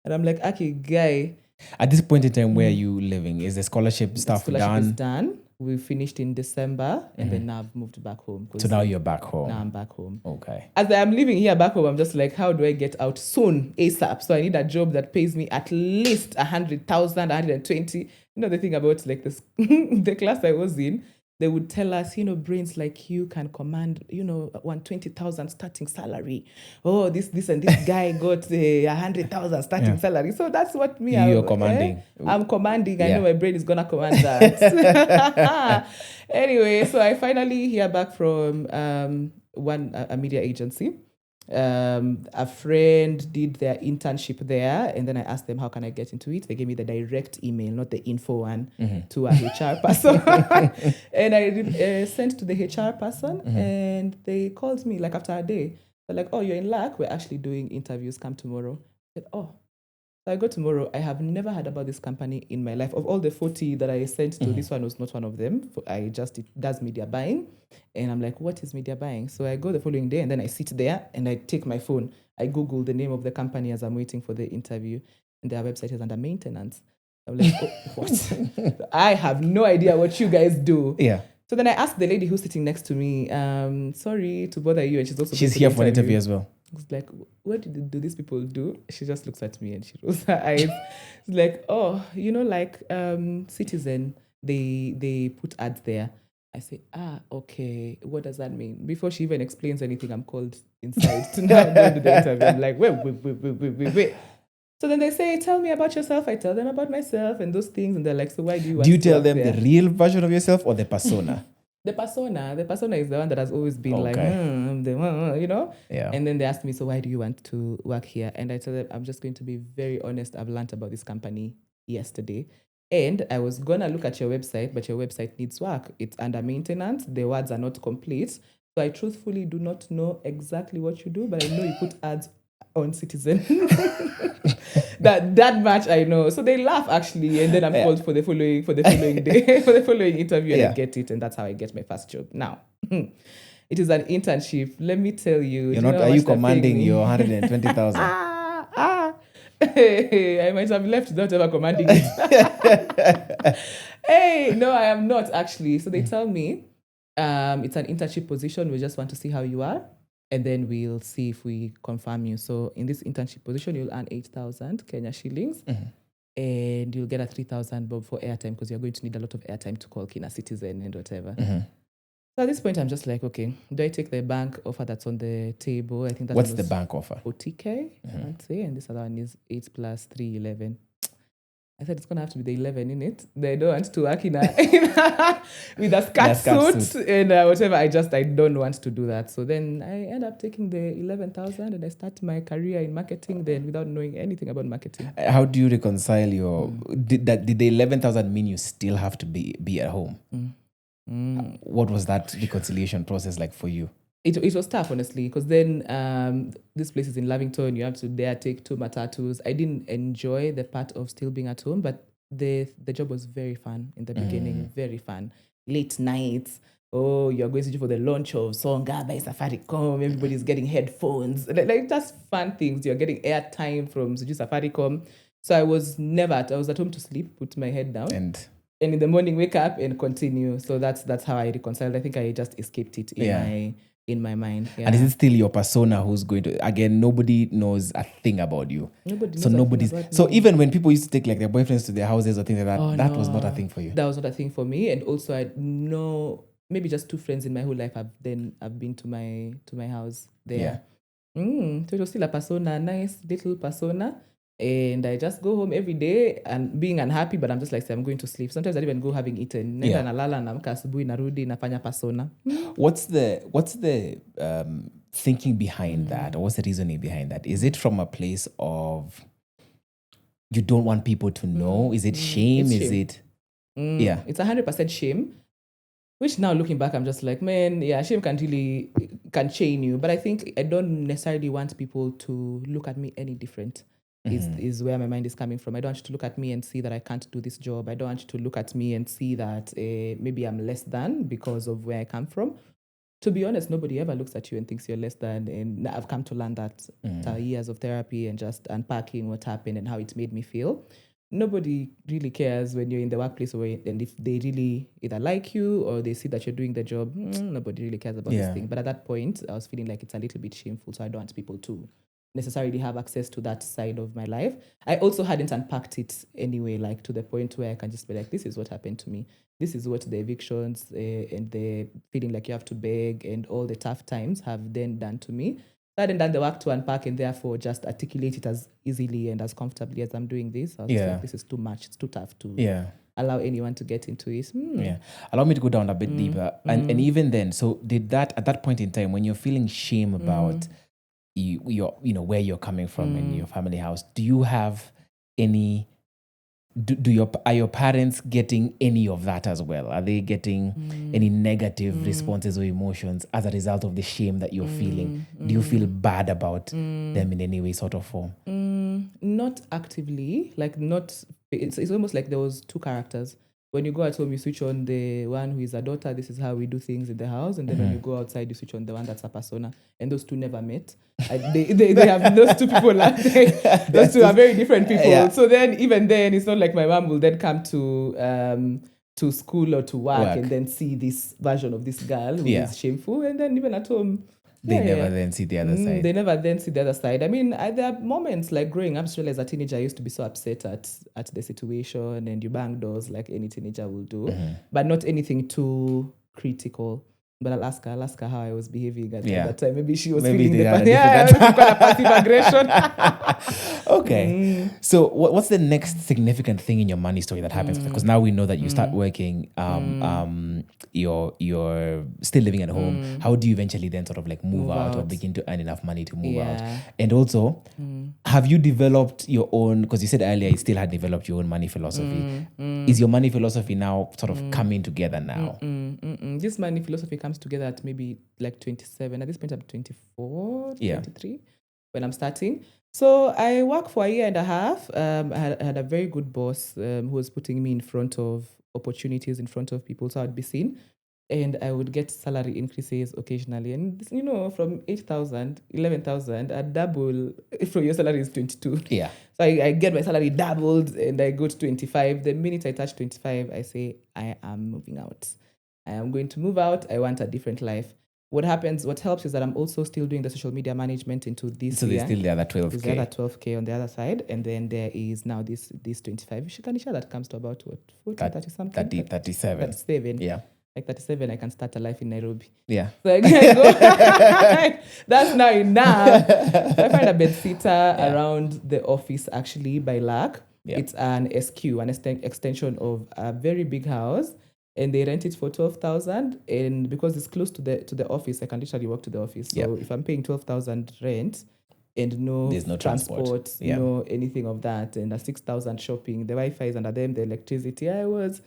And I'm like, okay, guy. At this point in time, where are you living? Is the scholarship stuff done? Scholarship is done. We finished in December, and then now I've moved back home. So now you're back home? Now I'm back home. Okay. As I'm living here back home, I'm just like, how do I get out soon, ASAP? So I need a job that pays me at least 100,000, 120. You know, the thing about like this, the class I was in, they would tell us, brains like you can command, 120,000 starting salary. Oh, this and this guy got 100,000 starting salary. So that's what you're commanding. I'm commanding. I know my brain is gonna command that. Anyway, so I finally hear back from a media agency. A friend did their internship there, and then I asked them, how can I get into it? They gave me the direct email, not the info one, to a HR person. And I sent to the HR person, and they called me like after a day. They're like, you're in luck. We're actually doing interviews. Come tomorrow. I said, So I go tomorrow. I have never heard about this company in my life. Of all the 40 that I sent to, this one was not one of them. It does media buying. And I'm like, what is media buying? So I go the following day, and then I sit there and I take my phone. I Google the name of the company as I'm waiting for the interview. And their website is under maintenance. I'm like, what? I have no idea what you guys do. Yeah. So then I asked the lady who's sitting next to me, sorry to bother you. And she's here for an interview as well. It's like, what do these people do? She just looks at me and she rolls her eyes. It's like, Citizen, they put ads there. I say, okay, what does that mean? Before she even explains anything, I'm called inside to now go to the interview. I'm like, wait. So then they say, tell me about yourself. I tell them about myself and those things. And they're like, so why do you want to tell them there? The real version of yourself or the persona? The persona is the one that has always been I'm the one, Yeah. And then they asked me, so why do you want to work here? And I told them, I'm just going to be very honest. I've learned about this company yesterday. And I was going to look at your website, but your website needs work. It's under maintenance. The words are not complete. So I truthfully do not know exactly what you do, but I know you put ads on Citizen. that much I know. So they laugh actually, and then I'm called for the following day, for the following interview, and I get it, and that's how I get my first job. Now, it is an internship. Let me tell you. Are you commanding your 120,000? I might have left without ever commanding it. Hey, no, I am not actually. So they tell me it's an internship position. We just want to see how you are. And then we'll see if we confirm you. So in this internship position, you'll earn 8,000 Kenya shillings. And you'll get a 3,000 bob for airtime, because you're going to need a lot of airtime to call Kina Citizen and whatever. So at this point, I'm just like, okay, do I take the bank offer that's on the table? I think that's what's the bank offer? 40K, I'd say. And this other one is 8 plus 3, 11. I said it's going to have to be the 11 in it. They don't want to work with a skirt suit and whatever. I don't want to do that. So then I end up taking the 11,000 and I start my career in marketing then without knowing anything about marketing. How do you reconcile your... Did the 11,000 mean you still have to be at home? What was that reconciliation process like for you? It was tough, honestly, because then this place is in Lavington. You have to take 2 matatus. I didn't enjoy the part of still being at home, but the job was very fun in the beginning, very fun. Late nights. Oh, you're going to do for the launch of Songa by Safaricom. Everybody's getting headphones. Like just fun things. You're getting airtime from Suju Safaricom. So I was at home to sleep, put my head down. And in the morning, wake up and continue. So that's how I reconciled. I think I just escaped it in my mind. Yeah. And is it still your persona who's going to, again, nobody knows a thing about you. So even when people used to take like their boyfriends to their houses or things like that, that was not a thing for you. That was not a thing for me. And also I know maybe just 2 friends in my whole life have been to my house there. So it was still a persona, nice little persona. And I just go home every day and being unhappy, but I'm just like, say, I'm going to sleep. Sometimes I don't even go having eaten. Nalala naamka asubuhi narudi nafanya persona. What's the thinking behind that? Or what's the reasoning behind that? Is it from a place of you don't want people to know? Is it shame? It's Is shame. it? It's 100% shame. Which now looking back, I'm just like, man, shame can chain you. But I think I don't necessarily want people to look at me any different. Is where my mind is coming from. I don't want you to look at me and see that I can't do this job. I don't want you to look at me and see that maybe I'm less than because of where I come from. To be honest, nobody ever looks at you and thinks you're less than. And I've come to learn that after years of therapy and just unpacking what happened and how it made me feel. Nobody really cares when you're in the workplace and if they really either like you or they see that you're doing the job. Nobody really cares about this thing. But at that point, I was feeling like it's a little bit shameful. So I don't want people to necessarily have access to that side of my life. I also hadn't unpacked it anyway, like to the point where I can just be like, this is what happened to me. This is what the evictions and the feeling like you have to beg and all the tough times have then done to me. I hadn't done the work to unpack and therefore just articulate it as easily and as comfortably as I'm doing this. I was like, this is too much. It's too tough to allow anyone to get into it. Allow me to go down a bit deeper. And even then, so did that, at that point in time, when you're feeling shame about where you're coming from in your family house, do you have any are your parents getting any of that as well? Are they getting any negative responses or emotions as a result of the shame that you're feeling? Do you feel bad about them in any way, sort of form? Not actively, it's almost like there was 2 characters. When you go at home, you switch on the one who is a daughter. This is how we do things in the house. And then when you go outside, you switch on the one that's a persona. And those 2 never met. They have those 2 people. Those 2 are very different people. Yeah. So then, even then, it's not like my mom will then come to school or to work and then see this version of this girl who is shameful. And then even at home, they never then see the other side. They never then see the other side. I mean, there are moments like growing up, especially as a teenager, I used to be so upset at the situation and you bang doors like any teenager will do, but not anything too critical. But I'll ask her how I was behaving at that time. Maybe she was feeling the passive aggression. Okay. So what's the next significant thing in your money story that happens? Because now we know that you start working, you're still living at home. How do you eventually then sort of like move out or begin to earn enough money to move out? And also, have you developed your own, because you said earlier you still had developed your own money philosophy. Is your money philosophy now sort of coming together now? This money philosophy comes together at maybe like 27. At this point, I'm 24, 23 when I'm starting. So I worked for a year and a half. I had a very good boss who was putting me in front of opportunities, in front of people, so I'd be seen. And I would get salary increases occasionally. And, from 8,000, 11,000, I'd double from your salary is 22. Yeah. So I get my salary doubled and I go to 25. The minute I touch 25, I say, I am moving out. I am going to move out. I want a different life. What helps is that I'm also still doing the social media management into this so year. There's still the other 12K. There's the other 12K on the other side. And then there is now this 25. Shikanisha, that comes to about what? 40, 30 something? 37. 37. Yeah. Like 37, I can start a life in Nairobi. Yeah. So I can go. That's not enough. So I find a bed sitter around the office actually by luck. Yeah. It's an SQ, an extension of a very big house. And they rent it for 12,000, and because it's close to the office, I can literally walk to the office. So if I'm paying 12,000 rent and there's no transport, no anything of that, and a 6,000 shopping, the Wi-Fi is under them, the electricity, I was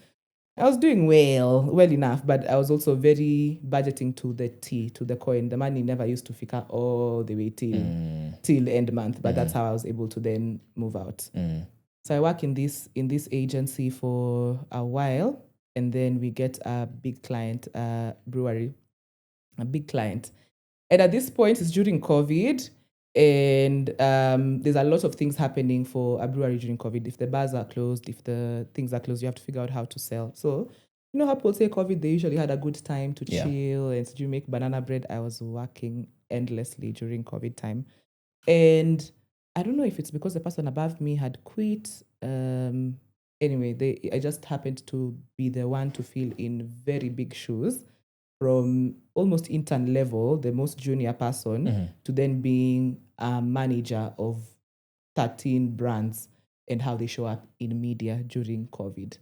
doing well enough, but I was also very budgeting to the T, to the coin. The money never used to figure all the way till end month, but that's how I was able to then move out. So I work in this agency for a while, and then we get a big client, brewery, a big client. And at this point, it's during COVID, and there's a lot of things happening for a brewery during COVID. If the bars are closed, if the things are closed, you have to figure out how to sell. So, you know how people say COVID, they usually had a good time to chill and to make banana bread. I was working endlessly during COVID time. And I don't know if it's because the person above me had quit. Anyway, I just happened to be the one to fill in very big shoes, from almost intern level, the most junior person, to then being a manager of 13 brands and how they show up in media during COVID.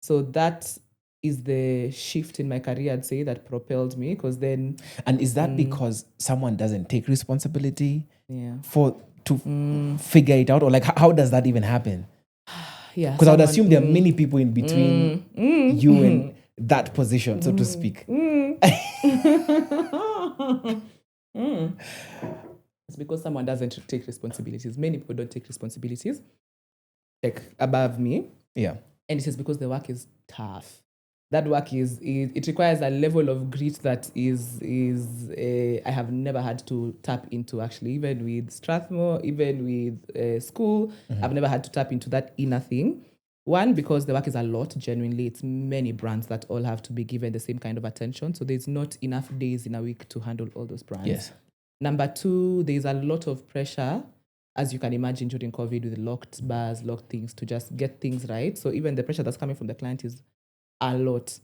So that is the shift in my career, I'd say, that propelled me, because then... And is that because someone doesn't take responsibility to figure it out? Or like, how does that even happen? Yeah, because I would assume there are many people in between you and that position, so to speak. It's because someone doesn't take responsibilities. Many people don't take responsibilities, like above me. Yeah. And it is because the work is tough. That work it requires a level of grit that I have never had to tap into, actually. Even with Strathmore, even with school, I've never had to tap into that inner thing. One, because the work is a lot, genuinely. It's many brands that all have to be given the same kind of attention. So there's not enough days in a week to handle all those brands. Yes. Number two, there's a lot of pressure, as you can imagine, during COVID, with locked bars, locked things, to just get things right. So even the pressure that's coming from the client is a lot.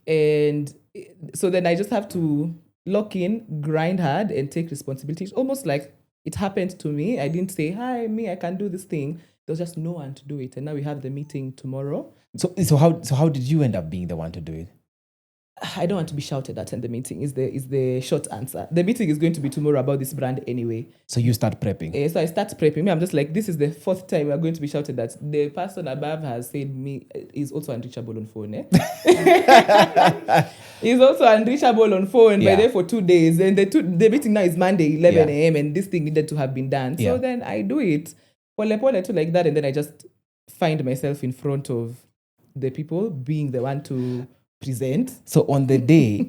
And so then I just have to lock in, grind hard, and take responsibility. It's almost like it happened to me. I didn't say, hi, I can do this thing. There was just no one to do it. And now we have the meeting tomorrow. So how did you end up being the one to do it? I don't want to be shouted at in the meeting, is the short answer. The meeting is going to be tomorrow about this brand anyway. So you start prepping. So I start prepping. I'm just like, this is the fourth time we're going to be shouted at. The person above has said me is also unreachable on phone. He's also unreachable on phone by there for 2 days. And the meeting now is Monday, 11 a.m. and this thing needed to have been done. So then I do it. Pole like that, and then I just find myself in front of the people, being the one to present. So on the day,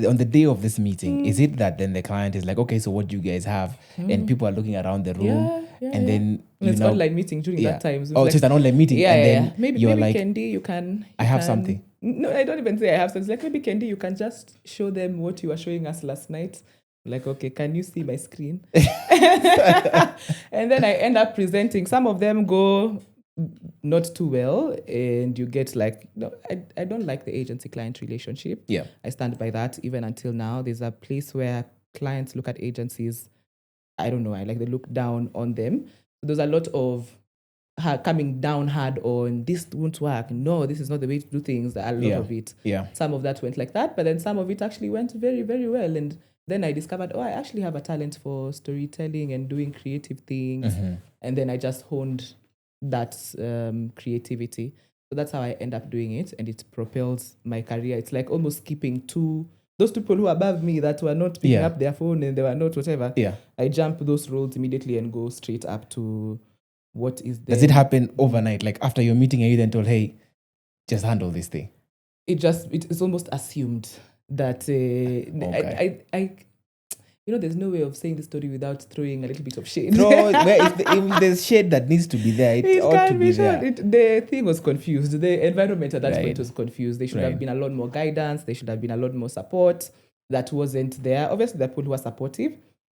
on the day of this meeting, is it that then the client is like, okay, so what do you guys have? And people are looking around the room, and then it's online meeting during that time. So it's an online meeting, and then maybe like, Kendi, you can. I have something. No, I don't even say I have something. It's like, maybe Kendi, you can just show them what you were showing us last night. Like, okay, can you see my screen? And then I end up presenting. Some of them go not too well, and you get like, no, I don't like the agency-client relationship. Yeah. I stand by that even until now. There's a place where clients look at agencies, I don't know, they look down on them. There's a lot of coming down hard on, this won't work. No, this is not the way to do things. A lot of it. Yeah. Some of that went like that, but then some of it actually went very, very well. And then I discovered, I actually have a talent for storytelling and doing creative things. And then I just honed that creativity. So that's how I end up doing it, and it propels my career. It's like almost skipping those people who are above me that were not picking up their phone and they were not whatever. Yeah. I jump those roles immediately and go straight up to what is there. Does it happen overnight? Like after your meeting, are you then told, hey, just handle this thing? It's almost assumed that there's no way of saying the story without throwing a little bit of shade. No, if there's shade that needs to be there, it ought to be there. The thing was confused. The environment at that point was confused. There should have been a lot more guidance. There should have been a lot more support. That wasn't there. Obviously, there are people who are supportive,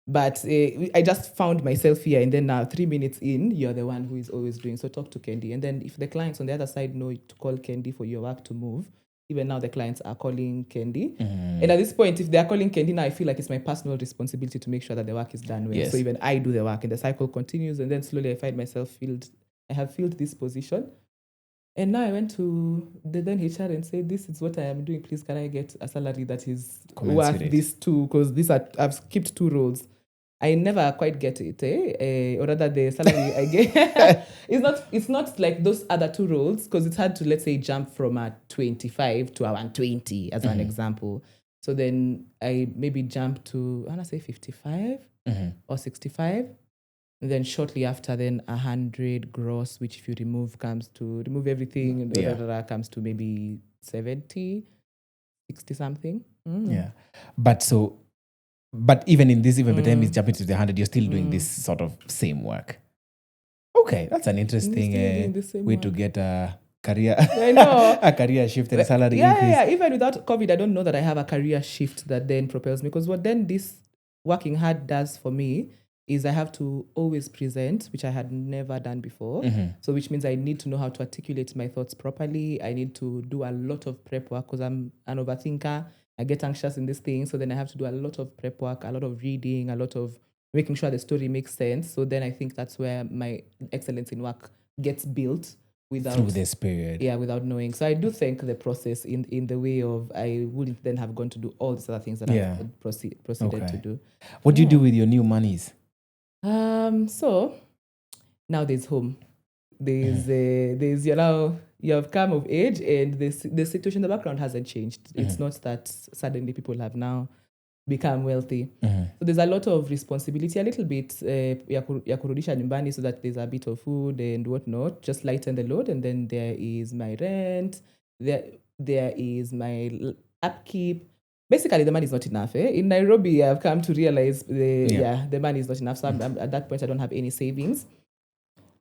but I just found myself here. And then now, 3 minutes in, you're the one who is always doing. So talk to Kendi. And then if the clients on the other side know to call Kendi for your work to move, even now the clients are calling Kendi. And at this point, if they are calling Kendi now, I feel like it's my personal responsibility to make sure that the work is done well. Yes. So even I do the work and the cycle continues, and then slowly I find myself I have filled this position. And now I went to the then HR and said, this is what I am doing. Please, can I get a salary that is worth this too? Because I've skipped 2 roles. I never quite get it, or rather the salary I get. It's not like those other 2 roles, because it's hard to, let's say, jump from a 25 to a 120 as an example. So then I maybe jump to, I want to say 55 or 65. And then shortly after, then 100 gross, which if you remove everything, and comes to maybe 70, 60 something. Yeah. But even in this, even by the time it's jumping to the 100, you're still doing this sort of same work. Okay, that's an interesting way to get a career. I know. A career shift and a salary increase. Yeah. Even without COVID, I don't know that I have a career shift that then propels me. Because what then this working hard does for me is I have to always present, which I had never done before. So which means I need to know how to articulate my thoughts properly. I need to do a lot of prep work because I'm an overthinker. I get anxious in this thing. So then I have to do a lot of prep work, a lot of reading, a lot of making sure the story makes sense. So then I think that's where my excellence in work gets built without through this period. Yeah, without knowing. So I do think the process in the way of I wouldn't then have gone to do all these other things that I proceeded to do. What do you do with your new monies? So now there's home. There's you have come of age, and the situation in the background hasn't changed. It's not that suddenly people have now become wealthy. So there's a lot of responsibility, a little bit ya kurudisha nyumbani so that there's a bit of food and whatnot, just lighten the load. And then there is my rent, there is my upkeep. Basically, the money is not enough. In Nairobi, I've come to realize the money is not enough. So at that point, I don't have any savings.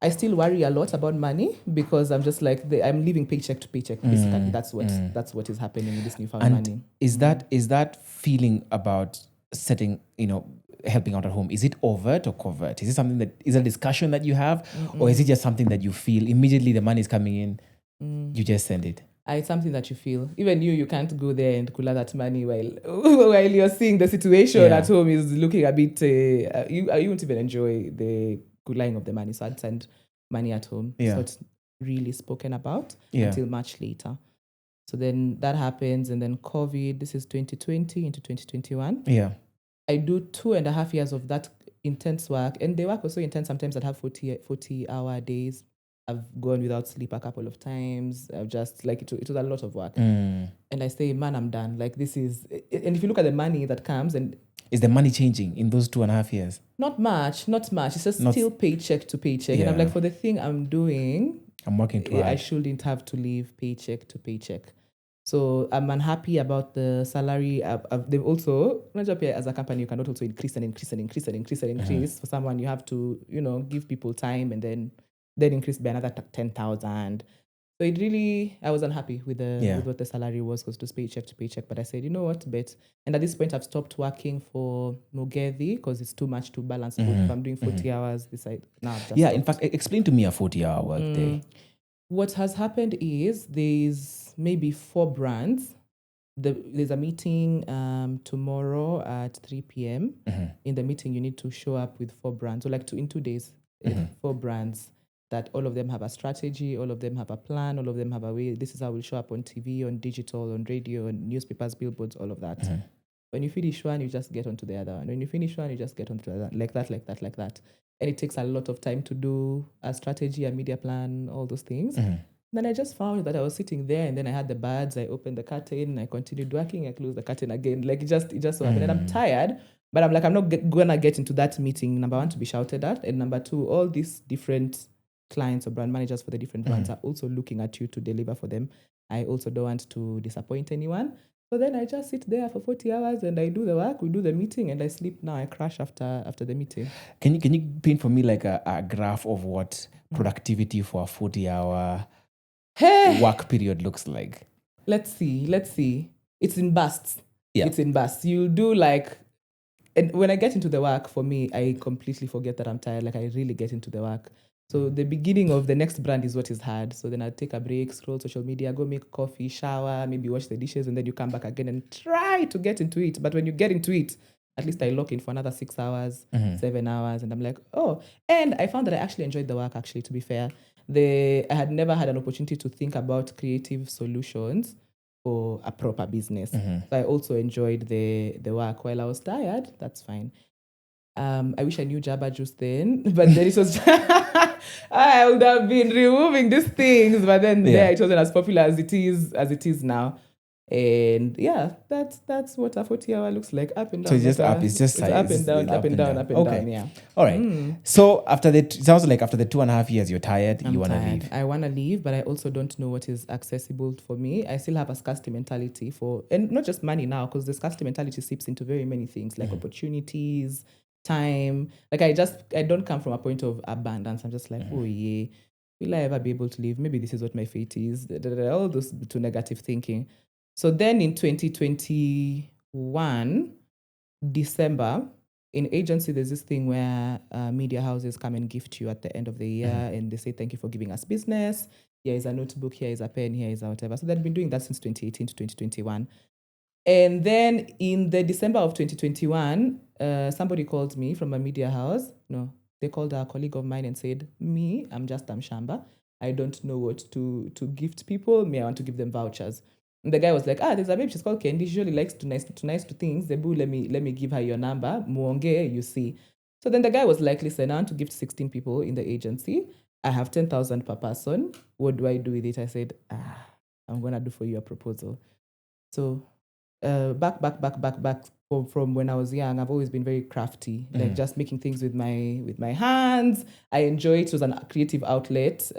I still worry a lot about money because I'm just like I'm living paycheck to paycheck. Basically, that's what is happening with this newfound money. Is that feeling about setting, helping out at home? Is it overt or covert? Is it something that is a discussion that you have, or is it just something that you feel immediately the money is coming in, you just send it? It's something that you feel. Even you can't go there and collect that money while you're seeing the situation at home is looking a bit. You won't even enjoy the good lying of the money. So I'd send money at home. Yeah. So it's really spoken about until much later. So then that happens, and then COVID. This is 2020 into 2021. Yeah. I do 2.5 years of that intense work, and the work was so intense. Sometimes I'd have 40-hour days. I've gone without sleep a couple of times. I've just it was a lot of work. And I say, man, I'm done. This is, and if you look at the money that comes, and is the money changing in those 2.5 years? Not much. It's just still paycheck to paycheck. Yeah. And I'm like, for the thing I'm doing, I'm working too hard. I shouldn't have to live paycheck to paycheck. So I'm unhappy about the salary. They've also, as a company, you cannot also increase and increase and increase and increase and increase. For someone, you have to, give people time and then increase by another 10,000. So it really, I was unhappy with what the salary was, because it was paycheck to paycheck. But I said, you know what, bet. And at this point, I've stopped working for Mugethi because it's too much to balance. If I'm doing 40 hours, in fact, explain to me a 40-hour work day. What has happened is there's maybe 4 brands. There's a meeting tomorrow at 3 p.m. In the meeting, you need to show up with 4 brands. So in 2 days, 4 brands that all of them have a strategy, all of them have a plan, all of them have a way. This is how we'll show up on TV, on digital, on radio, on newspapers, billboards, all of that. When you finish one, you just get onto the other one. When you finish one, you just get onto the other. Like that. And it takes a lot of time to do a strategy, a media plan, all those things. Then I just found that I was sitting there, and then I had the birds. I opened the curtain, I continued working, I closed the curtain again. It just so happened. And I'm tired, but I'm like, I'm not gonna get into that meeting. Number 1, to be shouted at, and number 2, all these different clients or brand managers for the different brands are also looking at you to deliver for them. I also don't want to disappoint anyone. So then I just sit there for 40 hours and I do the work, we do the meeting, and I sleep. Now I crash after the meeting. Can you paint for me a graph of what productivity for a 40-hour work period looks like? Let's see. It's in bursts. Yeah. It's in bursts. You'll do and when I get into the work, for me, I completely forget that I'm tired. I really get into the work. So the beginning of the next brand is what is hard. So then I take a break, scroll social media, go make coffee, shower, maybe wash the dishes, and then you come back again and try to get into it. But when you get into it, at least I lock in for another 6 hours, 7 hours, and I'm like, oh. And I found that I actually enjoyed the work, actually, to be fair. I had never had an opportunity to think about creative solutions for a proper business. So I also enjoyed the work. While I was tired, that's fine. I wish I knew Jabba Juice then, but then it was I would have been removing these things, but then it wasn't as popular as it is now. And yeah, that's what a 40-hour looks like, up and down. So it's just Not up. It's just up and down, up and down, up and Okay. down. Yeah. All right. So after it sounds like after the 2.5 years, you're tired. I'm You want to tired. leave. I want to leave, but I also don't know what is accessible for me. I still have a scarcity mentality and not just money now, because the scarcity mentality seeps into very many things like opportunities, time. Like I don't come from a point of abundance. I'm just like, oh yeah, will I ever be able to leave? Maybe this is what my fate is. All those to negative thinking. So then in 2021, December, in agency, there's this thing where media houses come and gift you at the end of the year, and they say, thank you for giving us business. Here is a notebook, here is a pen, here is a whatever. So they've been doing that since 2018 to 2021. And then in the December of 2021, somebody called me from a media house. No, they called a colleague of mine and said, I'm just Shamba. I don't know what to gift people. I want to give them vouchers. And the guy was like, there's a babe, she's called Kendi. She usually likes to nice to things. Zebu, let me give her your number. Muonge, you see. So then the guy was like, listen, I want to gift 16 people in the agency. I have 10,000 per person. What do I do with it? I said, I'm going to do for you a proposal. So back from when I was young, I've always been very crafty, like just making things with my hands. I enjoy it. It was a creative outlet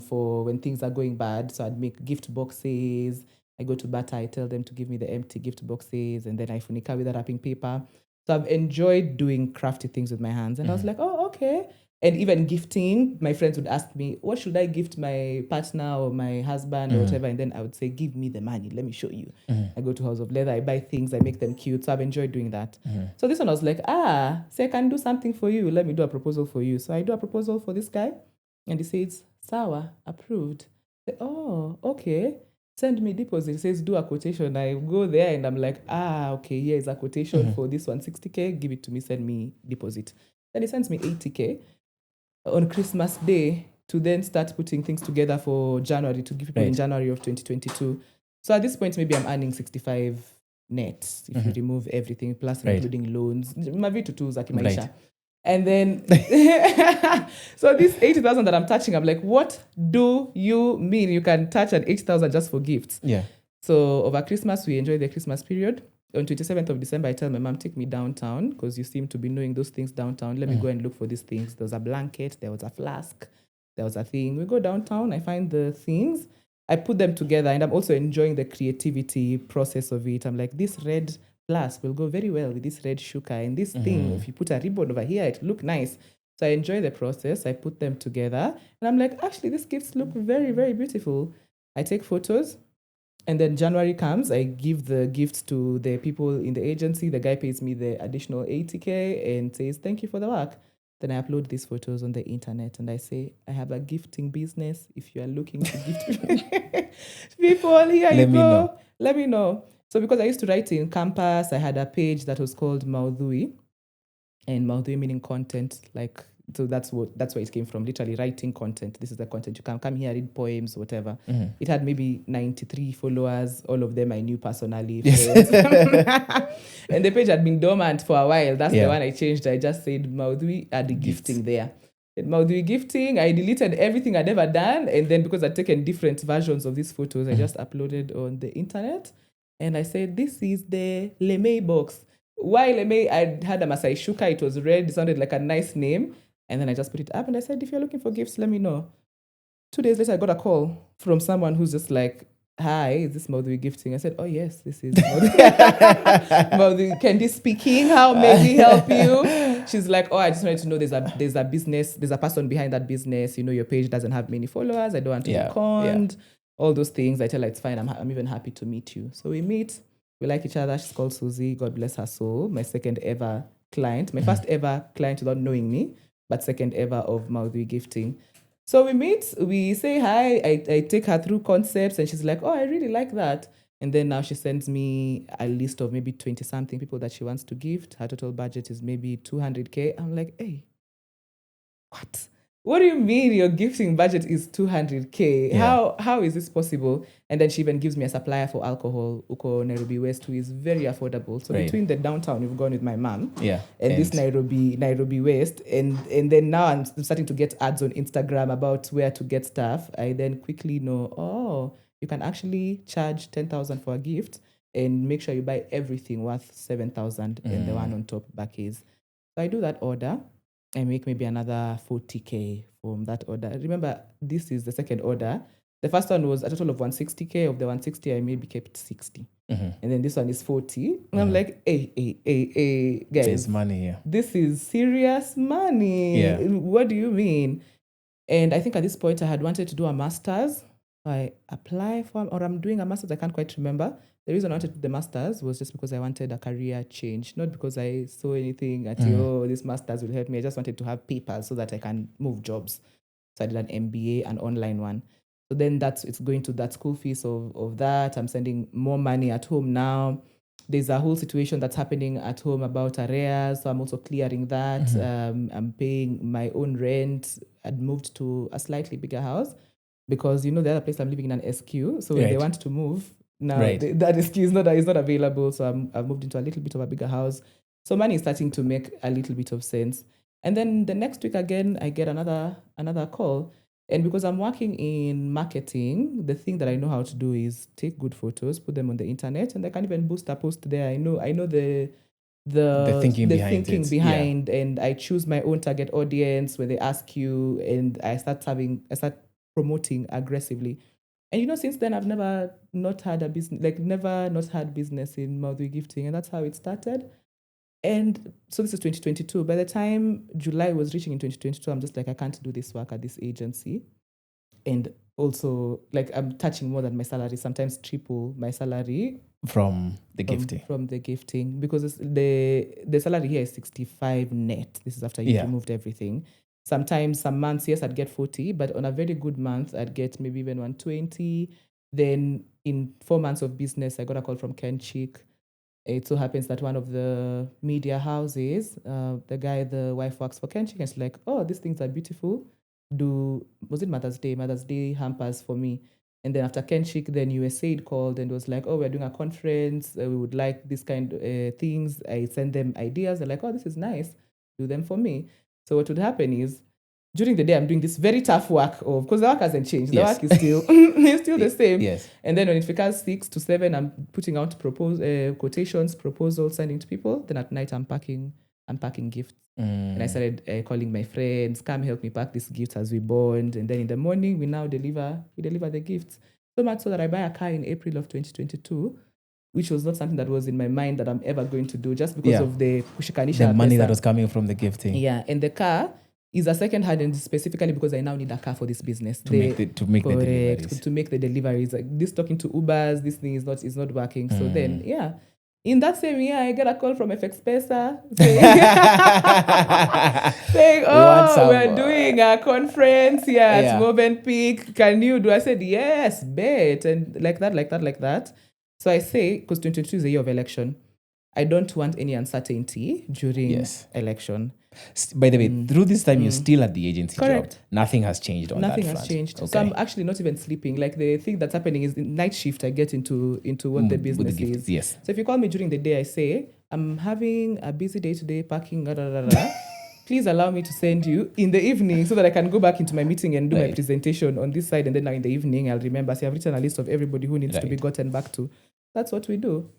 for when things are going bad. So I'd make gift boxes. I go to Bata, I tell them to give me the empty gift boxes, and then I funika with the wrapping paper. So I've enjoyed doing crafty things with my hands. And I was like, oh, okay. And even gifting, my friends would ask me, what should I gift my partner or my husband or whatever? And then I would say, give me the money. Let me show you. I go to House of Leather, I buy things, I make them cute. So I've enjoyed doing that. So this one I was like, say I can do something for you. Let me do a proposal for you. So I do a proposal for this guy. And he says, Sawa, approved. I say, oh, okay. Send me deposit. He says, do a quotation. I go there and I'm like, okay, here is a quotation for this one, 60K. Give it to me, send me deposit. Then he sends me 80K on Christmas Day to then start putting things together for January to give people in January of 2022. So at this point, maybe I'm earning 65 net if you remove everything, plus including loans. Mavitu tu za kimaisha. Right. And then, so this 80,000 that I'm touching, I'm like, what do you mean you can touch an 80,000 just for gifts? Yeah. So over Christmas, we enjoy the Christmas period. On 27th of December, I tell my mom, take me downtown because you seem to be knowing those things downtown. Let me go and look for these things. There was a blanket, there was a flask, there was a thing. We go downtown, I find the things, I put them together, and I'm also enjoying the creativity process of it. I'm like, this red flask will go very well with this red shuka, and this thing, if you put a ribbon over here, it look nice. So I enjoy the process. I put them together, and I'm like, actually, these gifts look very, very beautiful. I take photos, and then January comes. I give the gifts to the people in the agency. The guy pays me the additional 80K and says, thank you for the work. Then I upload these photos on the internet and I say, I have a gifting business. If you are looking to gift people, here you go. Let me know. So because I used to write in campus, I had a page that was called Maudhui, and Maudhui meaning content. So that's where it came from. Literally writing content. This is the content. You can come here, read poems, whatever. It had maybe 93 followers. All of them I knew personally. And the page had been dormant for a while. That's the one I changed. I just said Maudhui, add gifting there. And Maudhui gifting, I deleted everything I'd ever done. And then because I'd taken different versions of these photos, I just uploaded on the internet. And I said, this is the Lemay box. Why Lemay? I had a Masai Shuka. It was red. It sounded like a nice name. And then I just put it up and I said, if you're looking for gifts, let me know. 2 days later, I got a call from someone who's just like, hi, is this Maudhui gifting? I said, oh, yes, this is Maudhui. Maudhui Kendi speaking. How may we help you? She's like, oh, I just wanted to know there's a business, there's a person behind that business. You know, your page doesn't have many followers. I don't want to be conned. All those things. I tell her, it's fine. I'm even happy to meet you. So we meet. We like each other. She's called Susie. God bless her soul. My second ever client. My first ever client without knowing me, but second ever of Maudhui gifting. So we meet, we say hi, I take her through concepts, and she's like, oh, I really like that. And then now she sends me a list of maybe 20-something people that she wants to gift. Her total budget is maybe 200K. I'm like, hey, what? what do you mean your gifting budget is 200K? Yeah. How is this possible? And then she even gives me a supplier for alcohol, Uko Nairobi West, who is very affordable. So Right. between the downtown, we've gone with my mom, Yeah. and this Nairobi West, and then now I'm starting to get ads on Instagram about where to get stuff. I then quickly know, you can actually charge 10,000 for a gift and make sure you buy everything worth 7,000, and the one on top back is. So I do that order. I make maybe another 40K from that order. Remember, this is the second order. The first one was a total of 160K. Of the 160, I maybe kept 60. And then this one is 40. And I'm like, hey, guys. There's money here. This is serious money. Yeah. What do you mean? And I think at this point, I had wanted to do a master's. I apply for, or I'm doing a master's, I can't quite remember. The reason I wanted to do the master's was just because I wanted a career change, not because I saw anything at, this master's will help me. I just wanted to have papers so that I can move jobs. So I did an MBA, an online one. So then it's going to that school fees of that. I'm sending more money at home now. There's a whole situation that's happening at home about arrears. So I'm also clearing that. I'm paying my own rent. I'd moved to a slightly bigger house because, the other place I'm living in an SQ. So when they want to move, now that SQ is not available. So I've moved into a little bit of a bigger house. So money is starting to make a little bit of sense. And then the next week again, I get another call. And because I'm working in marketing, the thing that I know how to do is take good photos, put them on the internet, and I can even boost a post there. I know the thinking behind, and I choose my own target audience when they ask you, and I start promoting aggressively. And since then I've never not had a business, never not had business in Maudhui gifting, and that's how it started. And so this is 2022. By the time July was reaching in 2022, I'm just like, I can't do this work at this agency. And also, I'm touching more than my salary, sometimes triple my salary. From the gifting. From the gifting. Because the salary here is 65 net. This is after you've removed everything. Sometimes, some months, yes, I'd get 40, but on a very good month, I'd get maybe even 120. Then in 4 months of business, I got a call from Kendi. It so happens that one of the media houses, the wife works for Kendi, and she's like, oh, these things are beautiful. Was it Mother's Day hampers for me? And then after Kendi, then USAID called and was like, oh, we're doing a conference. We would like this kind of things. I send them ideas. They're like, oh, this is nice. Do them for me. So what would happen is, during the day, I'm doing this very tough work because the work hasn't changed. The work is still the same. Yes. And then when it becomes 6 to 7, I'm putting out quotations, proposals, sending to people. Then at night, I'm packing gifts. And I started calling my friends, come help me pack these gifts as we bond. And then in the morning, we deliver the gifts. So much so that I buy a car in April of 2022, which was not something that was in my mind that I'm ever going to do, just because of the kushikanisha. The money that was coming from the gifting. Yeah, and the car is a second hand, and specifically because I now need a car for this business to make the deliveries. To make the deliveries. Like this, talking to Ubers, this thing is not working. So then, in that same year, I get a call from FX Pesa saying, we're doing a conference at Movenpick. Can you do? I said, yes, bet. And like that. So I say, because 2022 is the year of election, I don't want any uncertainty during election. By the way, through this time, you're still at the agency Correct. job. Nothing has changed on that front. Nothing has changed. Okay. So I'm actually not even sleeping. The thing that's happening is in night shift, I get into what the business is. Yes. So if you call me during the day, I say, I'm having a busy day today, packing, Please allow me to send you in the evening so that I can go back into my meeting and do my presentation on this side. And then now in the evening, I'll remember. So I've written a list of everybody who needs to be gotten back to. That's what we do.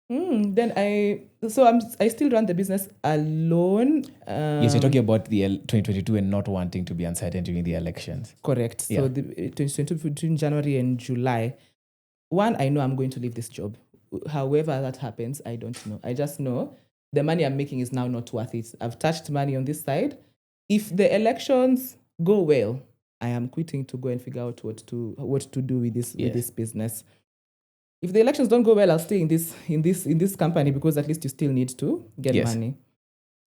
Then I still run the business alone. Yes, you're talking about the 2022 and not wanting to be uncertain during the elections. Correct. Yeah. So the 2022 between January and July, I know I'm going to leave this job. However that happens, I don't know. I just know the money I'm making is now not worth it. I've touched money on this side. If the elections go well, I am quitting to go and figure out what to do with this business. If the elections don't go well, I'll stay in this company because at least you still need to get money.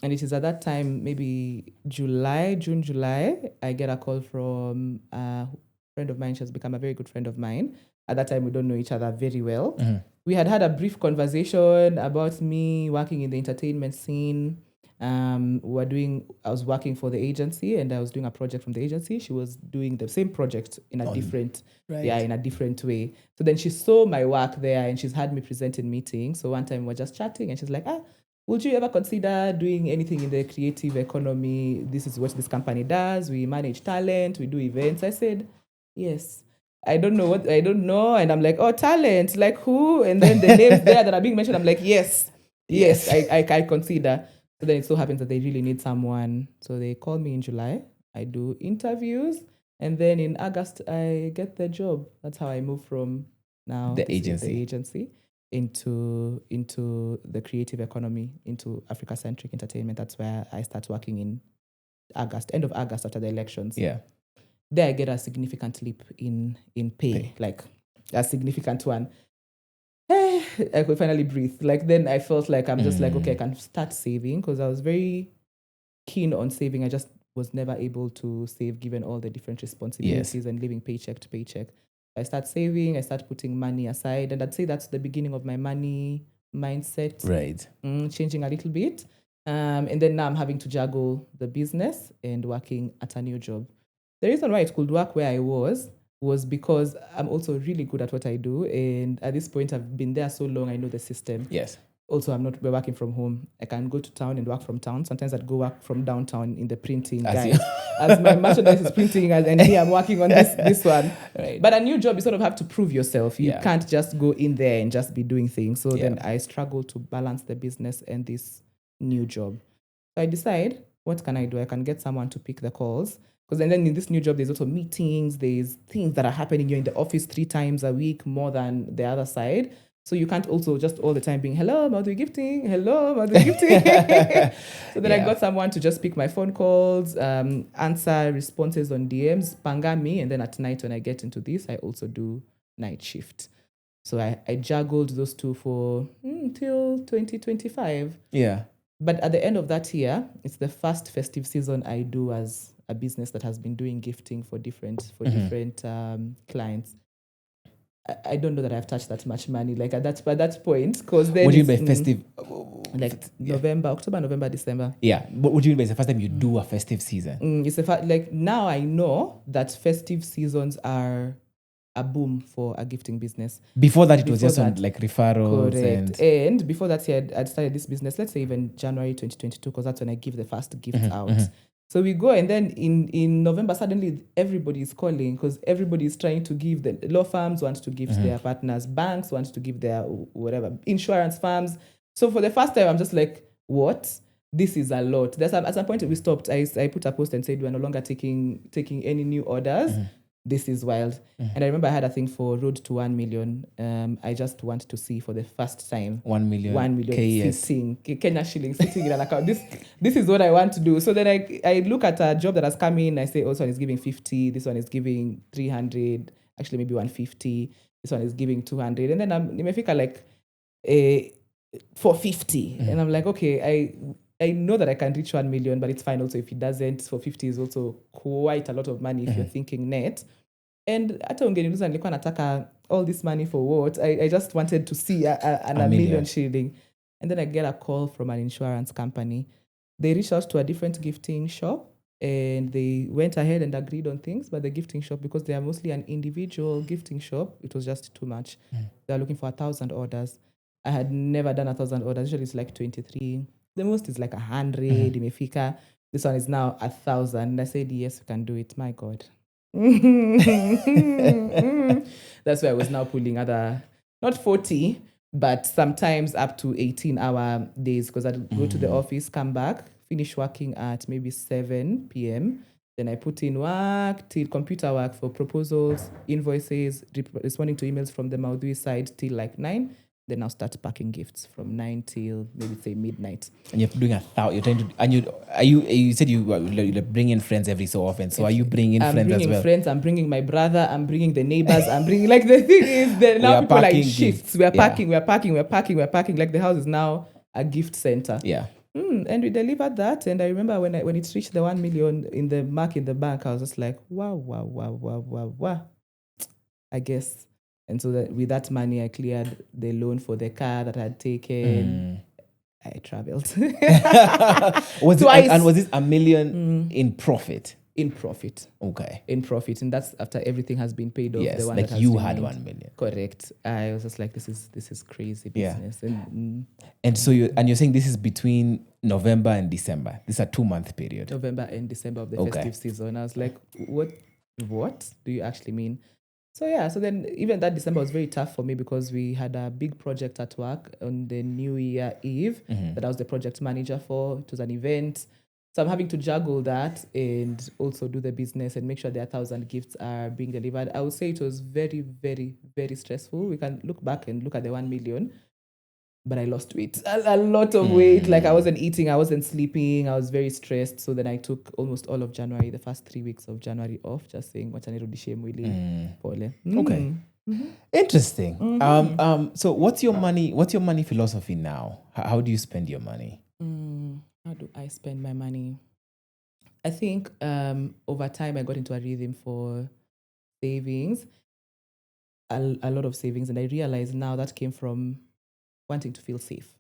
And it is at that time, maybe June, July, I get a call from a friend of mine. She has become a very good friend of mine. At that time, we don't know each other very well. Mm-hmm. We had a brief conversation about me working in the entertainment scene. I was working for the agency and I was doing a project from the agency. She was doing the same project in a different way. So then she saw my work there and she's had me present in meetings. So one time we're just chatting and she's like, would you ever consider doing anything in the creative economy? This is what this company does. We manage talent, we do events. I said, yes. I don't know. And I'm like, oh, talent, like who? And then the names there that are being mentioned, I'm like, yes, I consider. So then it so happens that they really need someone. So they call me in July. I do interviews. And then in August, I get the job. That's how I move from the agency into the creative economy, into Africa-centric entertainment. That's where I start working in August, end of August after the elections. Yeah. There I get a significant leap in pay, like a significant one. I could finally breathe. Like then I felt like I'm just like, okay, I can start saving because I was very keen on saving. I just was never able to save given all the different responsibilities and living paycheck to paycheck. I start saving, I start putting money aside, and I'd say that's the beginning of my money mindset. Right. Changing a little bit. And then now I'm having to juggle the business and working at a new job. The reason why it could work where I was because I'm also really good at what I do. And at this point, I've been there so long, I know the system. Yes. Also, we're working from home. I can go to town and work from town. Sometimes I'd go work from downtown in the printing guys. As my merchandise is printing, and here I'm working on this one. Right. But a new job, you sort of have to prove yourself. You can't just go in there and just be doing things. So then I struggle to balance the business and this new job. So I decide, what can I do? I can get someone to pick the calls. Because then in this new job, there's also meetings, there's things that are happening. You're in the office 3 times a week more than the other side. So you can't also just all the time being, hello, Maudhui gifting, hello, Maudhui gifting. So then I got someone to just pick my phone calls, answer responses on DMs, panga me. And then at night when I get into this, I also do night shift. So I juggled those two for till 2025. Yeah. But at the end of that year, it's the first festive season I do as a business that has been doing gifting for different clients. I don't know that I've touched that much money like at that point, because then what do you mean by festive? October, November, December. Yeah, but what do you mean by it's the first time you do a festive season? It's like now I know that festive seasons are a boom for a gifting business. Before that, it was just on like referrals. Correct. And before that year, I'd started this business, let's say even January 2022, because that's when I give the first gifts out. So we go, and then in November, suddenly everybody is calling because everybody is trying to give. The law firms want to give their partners, banks want to give their whatever, insurance firms. So for the first time, I'm just like, what? This is a lot. At some point we stopped. I put a post and said, we're no longer taking any new orders. This is wild. And I remember I had a thing for Road to 1 million. I just want to see for the first time 1 million sitting, Kenya shillings sitting in an account. This is what I want to do. So then I look at a job that has come in. I say, oh, this one is giving 50. This one is giving 300. Actually, maybe 150. This one is giving 200. And then nimefika like 450. And I'm like, okay, I know that I can reach 1 million, but it's fine also if it doesn't. 450 is also quite a lot of money if you're thinking net. And hata ungeniuliza nilikuwa nataka all this money for what? I just wanted to see a million shilling. And then I get a call from an insurance company. They reached out to a different gifting shop and they went ahead and agreed on things. But the gifting shop, because they are mostly an individual gifting shop, it was just too much. They are looking for 1,000 orders. I had never done 1,000 orders. Usually it's like 23. The most is like 100. Imefika. This one is now 1,000. And I said, yes, we can do it. My God. That's why I was now pulling not 40, but sometimes up to 18-hour days, because I'd go to the office, come back, finish working at maybe 7 p.m. Then I put in work till computer work for proposals, invoices, responding to emails from the Maudhui side till like 9. Then I'll start packing gifts from 9 till maybe say midnight. And you're doing 1,000. You're trying to, and you said you bring in friends every so often. So are you bringing friends as well? I'm bringing friends. I'm bringing my brother. I'm bringing the neighbors. I'm bringing the thing is that now people are in shifts. We're packing. Like the house is now a gift center. Yeah. And we delivered that. And I remember when it reached the 1 million in the mark in the bank, I was just like, wow. I guess. And so that with that money, I cleared the loan for the car that I had taken. I traveled Was Twice. it, and was this $1 million in profit? in profit. Okay. In profit, and that's after everything has been paid off. Yes, The one like that has you had remained. 1 million. Correct. I was just like, this is crazy Yeah. business. And And so you're saying this is between November and December. This is a 2-month period. November and December of the Okay. festive season. I was like, what do you actually mean? So yeah, so then even that December was very tough for me because we had a big project at work on the New Year Eve that I was the project manager for. It was an event. So I'm having to juggle that and also do the business and make sure the 1,000 gifts are being delivered. I would say it was very, very, very stressful. We can look back and look at the 1 million. But I lost weight, a lot of weight. Like I wasn't eating, I wasn't sleeping. I was very stressed. So then I took almost all of January, the first 3 weeks of January off, just saying, "Wacha nirudishe mwili pole." Okay. Interesting. So what's your money philosophy now? How do you spend your money? How do I spend my money? I think over time I got into a rhythm for savings, a lot of savings, and I realized now that came from wanting to feel safe.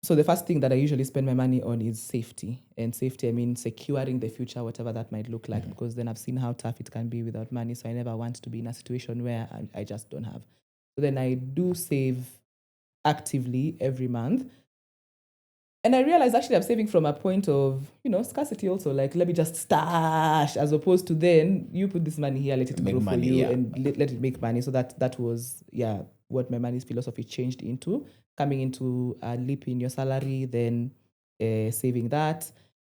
So the first thing that I usually spend my money on is safety. And safety, I mean securing the future, whatever that might look like, because then I've seen how tough it can be without money. So I never want to be in a situation where I just don't have. So then I do save actively every month. And I realized actually I'm saving from a point of, scarcity also. Like, let me just stash, as opposed to then you put this money here, let it Make grow money, for you, yeah. and let it make money. So that was, what my money philosophy changed into. Coming into a leap in your salary, then saving that.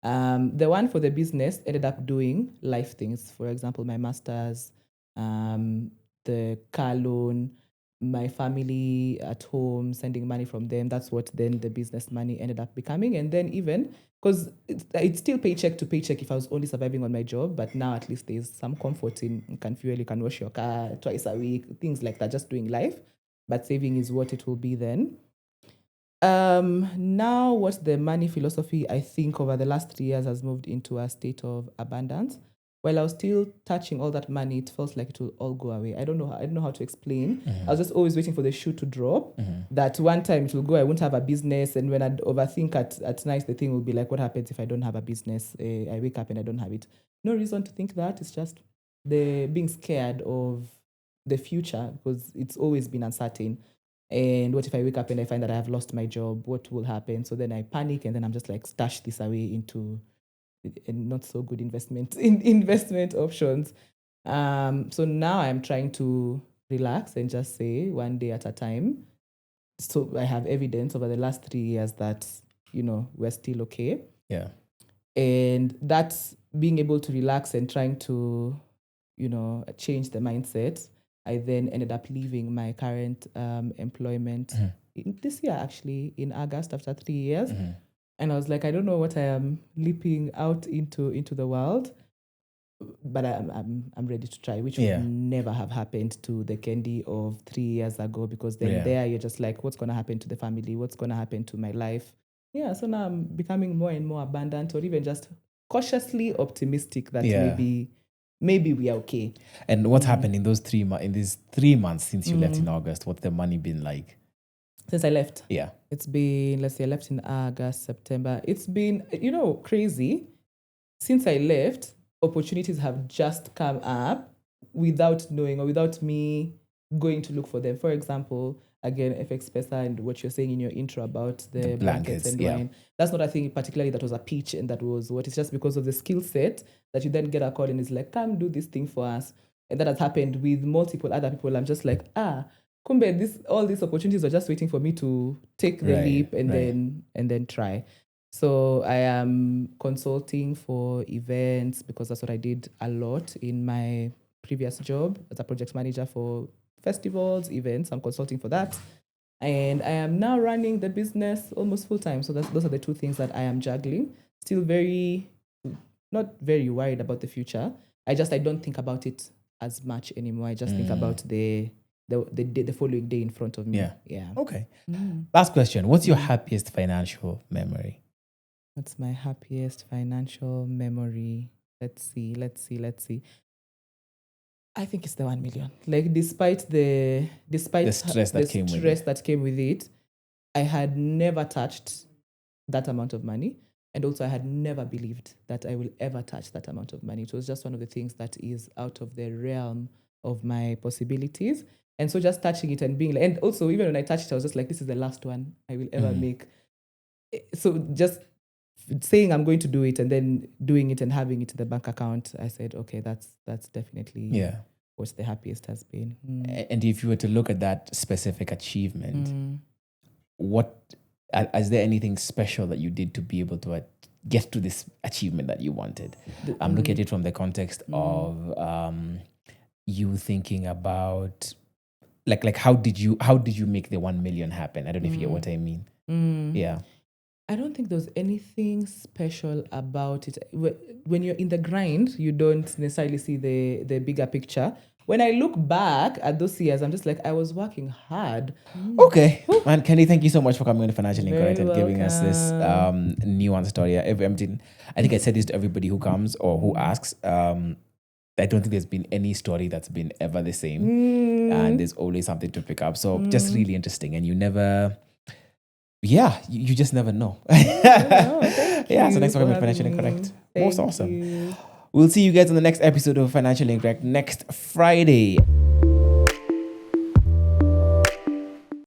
The one for the business ended up doing life things. For example, my master's, the car loan, my family at home, sending money from them. That's what then the business money ended up becoming. And then even, because it's still paycheck to paycheck if I was only surviving on my job, but now at least there's some comfort in you can fuel, you can wash your car twice a week, things like that, just doing life. But saving is what it will be then. Now what the money philosophy, I think over the last 3 years has moved into a state of abundance. While I was still touching all that money, it felt like it will all go away. I don't know how to explain. I was just always waiting for the shoe to drop. That one time it will go, I won't have a business. And when I'd overthink at night, the thing will be like, what happens if I don't have a business? I wake up and I don't have it. No reason to think that. It's just the being scared of the future because it's always been uncertain. And what if I wake up and I find that I have lost my job? What will happen? So then I panic and then I'm just like stash this away into not so good investment options. So now I'm trying to relax and just say one day at a time. So I have evidence over the last 3 years that, we're still okay. Yeah. And that's being able to relax and trying to, change the mindset. I then ended up leaving my current employment this year, actually, in August after 3 years. And I was like, I don't know what I am leaping out into the world, but I'm ready to try, which would never have happened to the Kendi of 3 years ago, because then there you're just like, what's going to happen to the family? What's going to happen to my life? Yeah, so now I'm becoming more and more abundant, or even just cautiously optimistic that maybe we are okay. And what happened in these 3 months since you left in August? What's the money been like? Since I left? Yeah. It's been, let's say I left in August, September. It's been, crazy. Since I left, opportunities have just come up without knowing or without me going to look for them. For example, again, FX Pesa and what you're saying in your intro about the blankets and wine. That's not a thing particularly that was a pitch and that was what. It's just because of the skill set that you then get a call and it's like, come do this thing for us. And that has happened with multiple other people. I'm just like, kumbe, all these opportunities are just waiting for me to take the leap and then try. So I am consulting for events because that's what I did a lot in my previous job as a project manager for festivals, events. I'm consulting for that. And I am now running the business almost full time. So those are the two things that I am juggling. Still not very worried about the future. I don't think about it as much anymore. I just think about the following day in front of me. Yeah. Okay. Last question. What's your happiest financial memory? What's my happiest financial memory? Let's see. I think it's the 1 million. Like despite the stress that came with it. I had never touched that amount of money. And also I had never believed that I will ever touch that amount of money. It was just one of the things that is out of the realm of my possibilities. And so just touching it and being like, and also even when I touched it, I was just like, this is the last one I will ever make. So just saying I'm going to do it and then doing it and having it in the bank account, I said, okay, that's definitely what the happiest has been. And if you were to look at that specific achievement, is there anything special that you did to be able to get to this achievement that you wanted? I'm looking at it from the context of you thinking about like how did you make the 1 million happen? I don't know if you get what I mean. Yeah. I don't think there's anything special about it. When you're in the grind, you don't necessarily see the bigger picture. When I look back at those years, I'm just like, I was working hard. Okay. Man, Kendi, thank you so much for coming on the Financial Incorrect and giving us this nuanced story. I think I said this to everybody who comes or who asks. I don't think there's been any story that's been ever the same. And there's always something to pick up. So just really interesting. And you never... Yeah, you just never know. So thanks for coming on Financial Incorrect. Most awesome. We'll see you guys on the next episode of Financial Incorrect next Friday.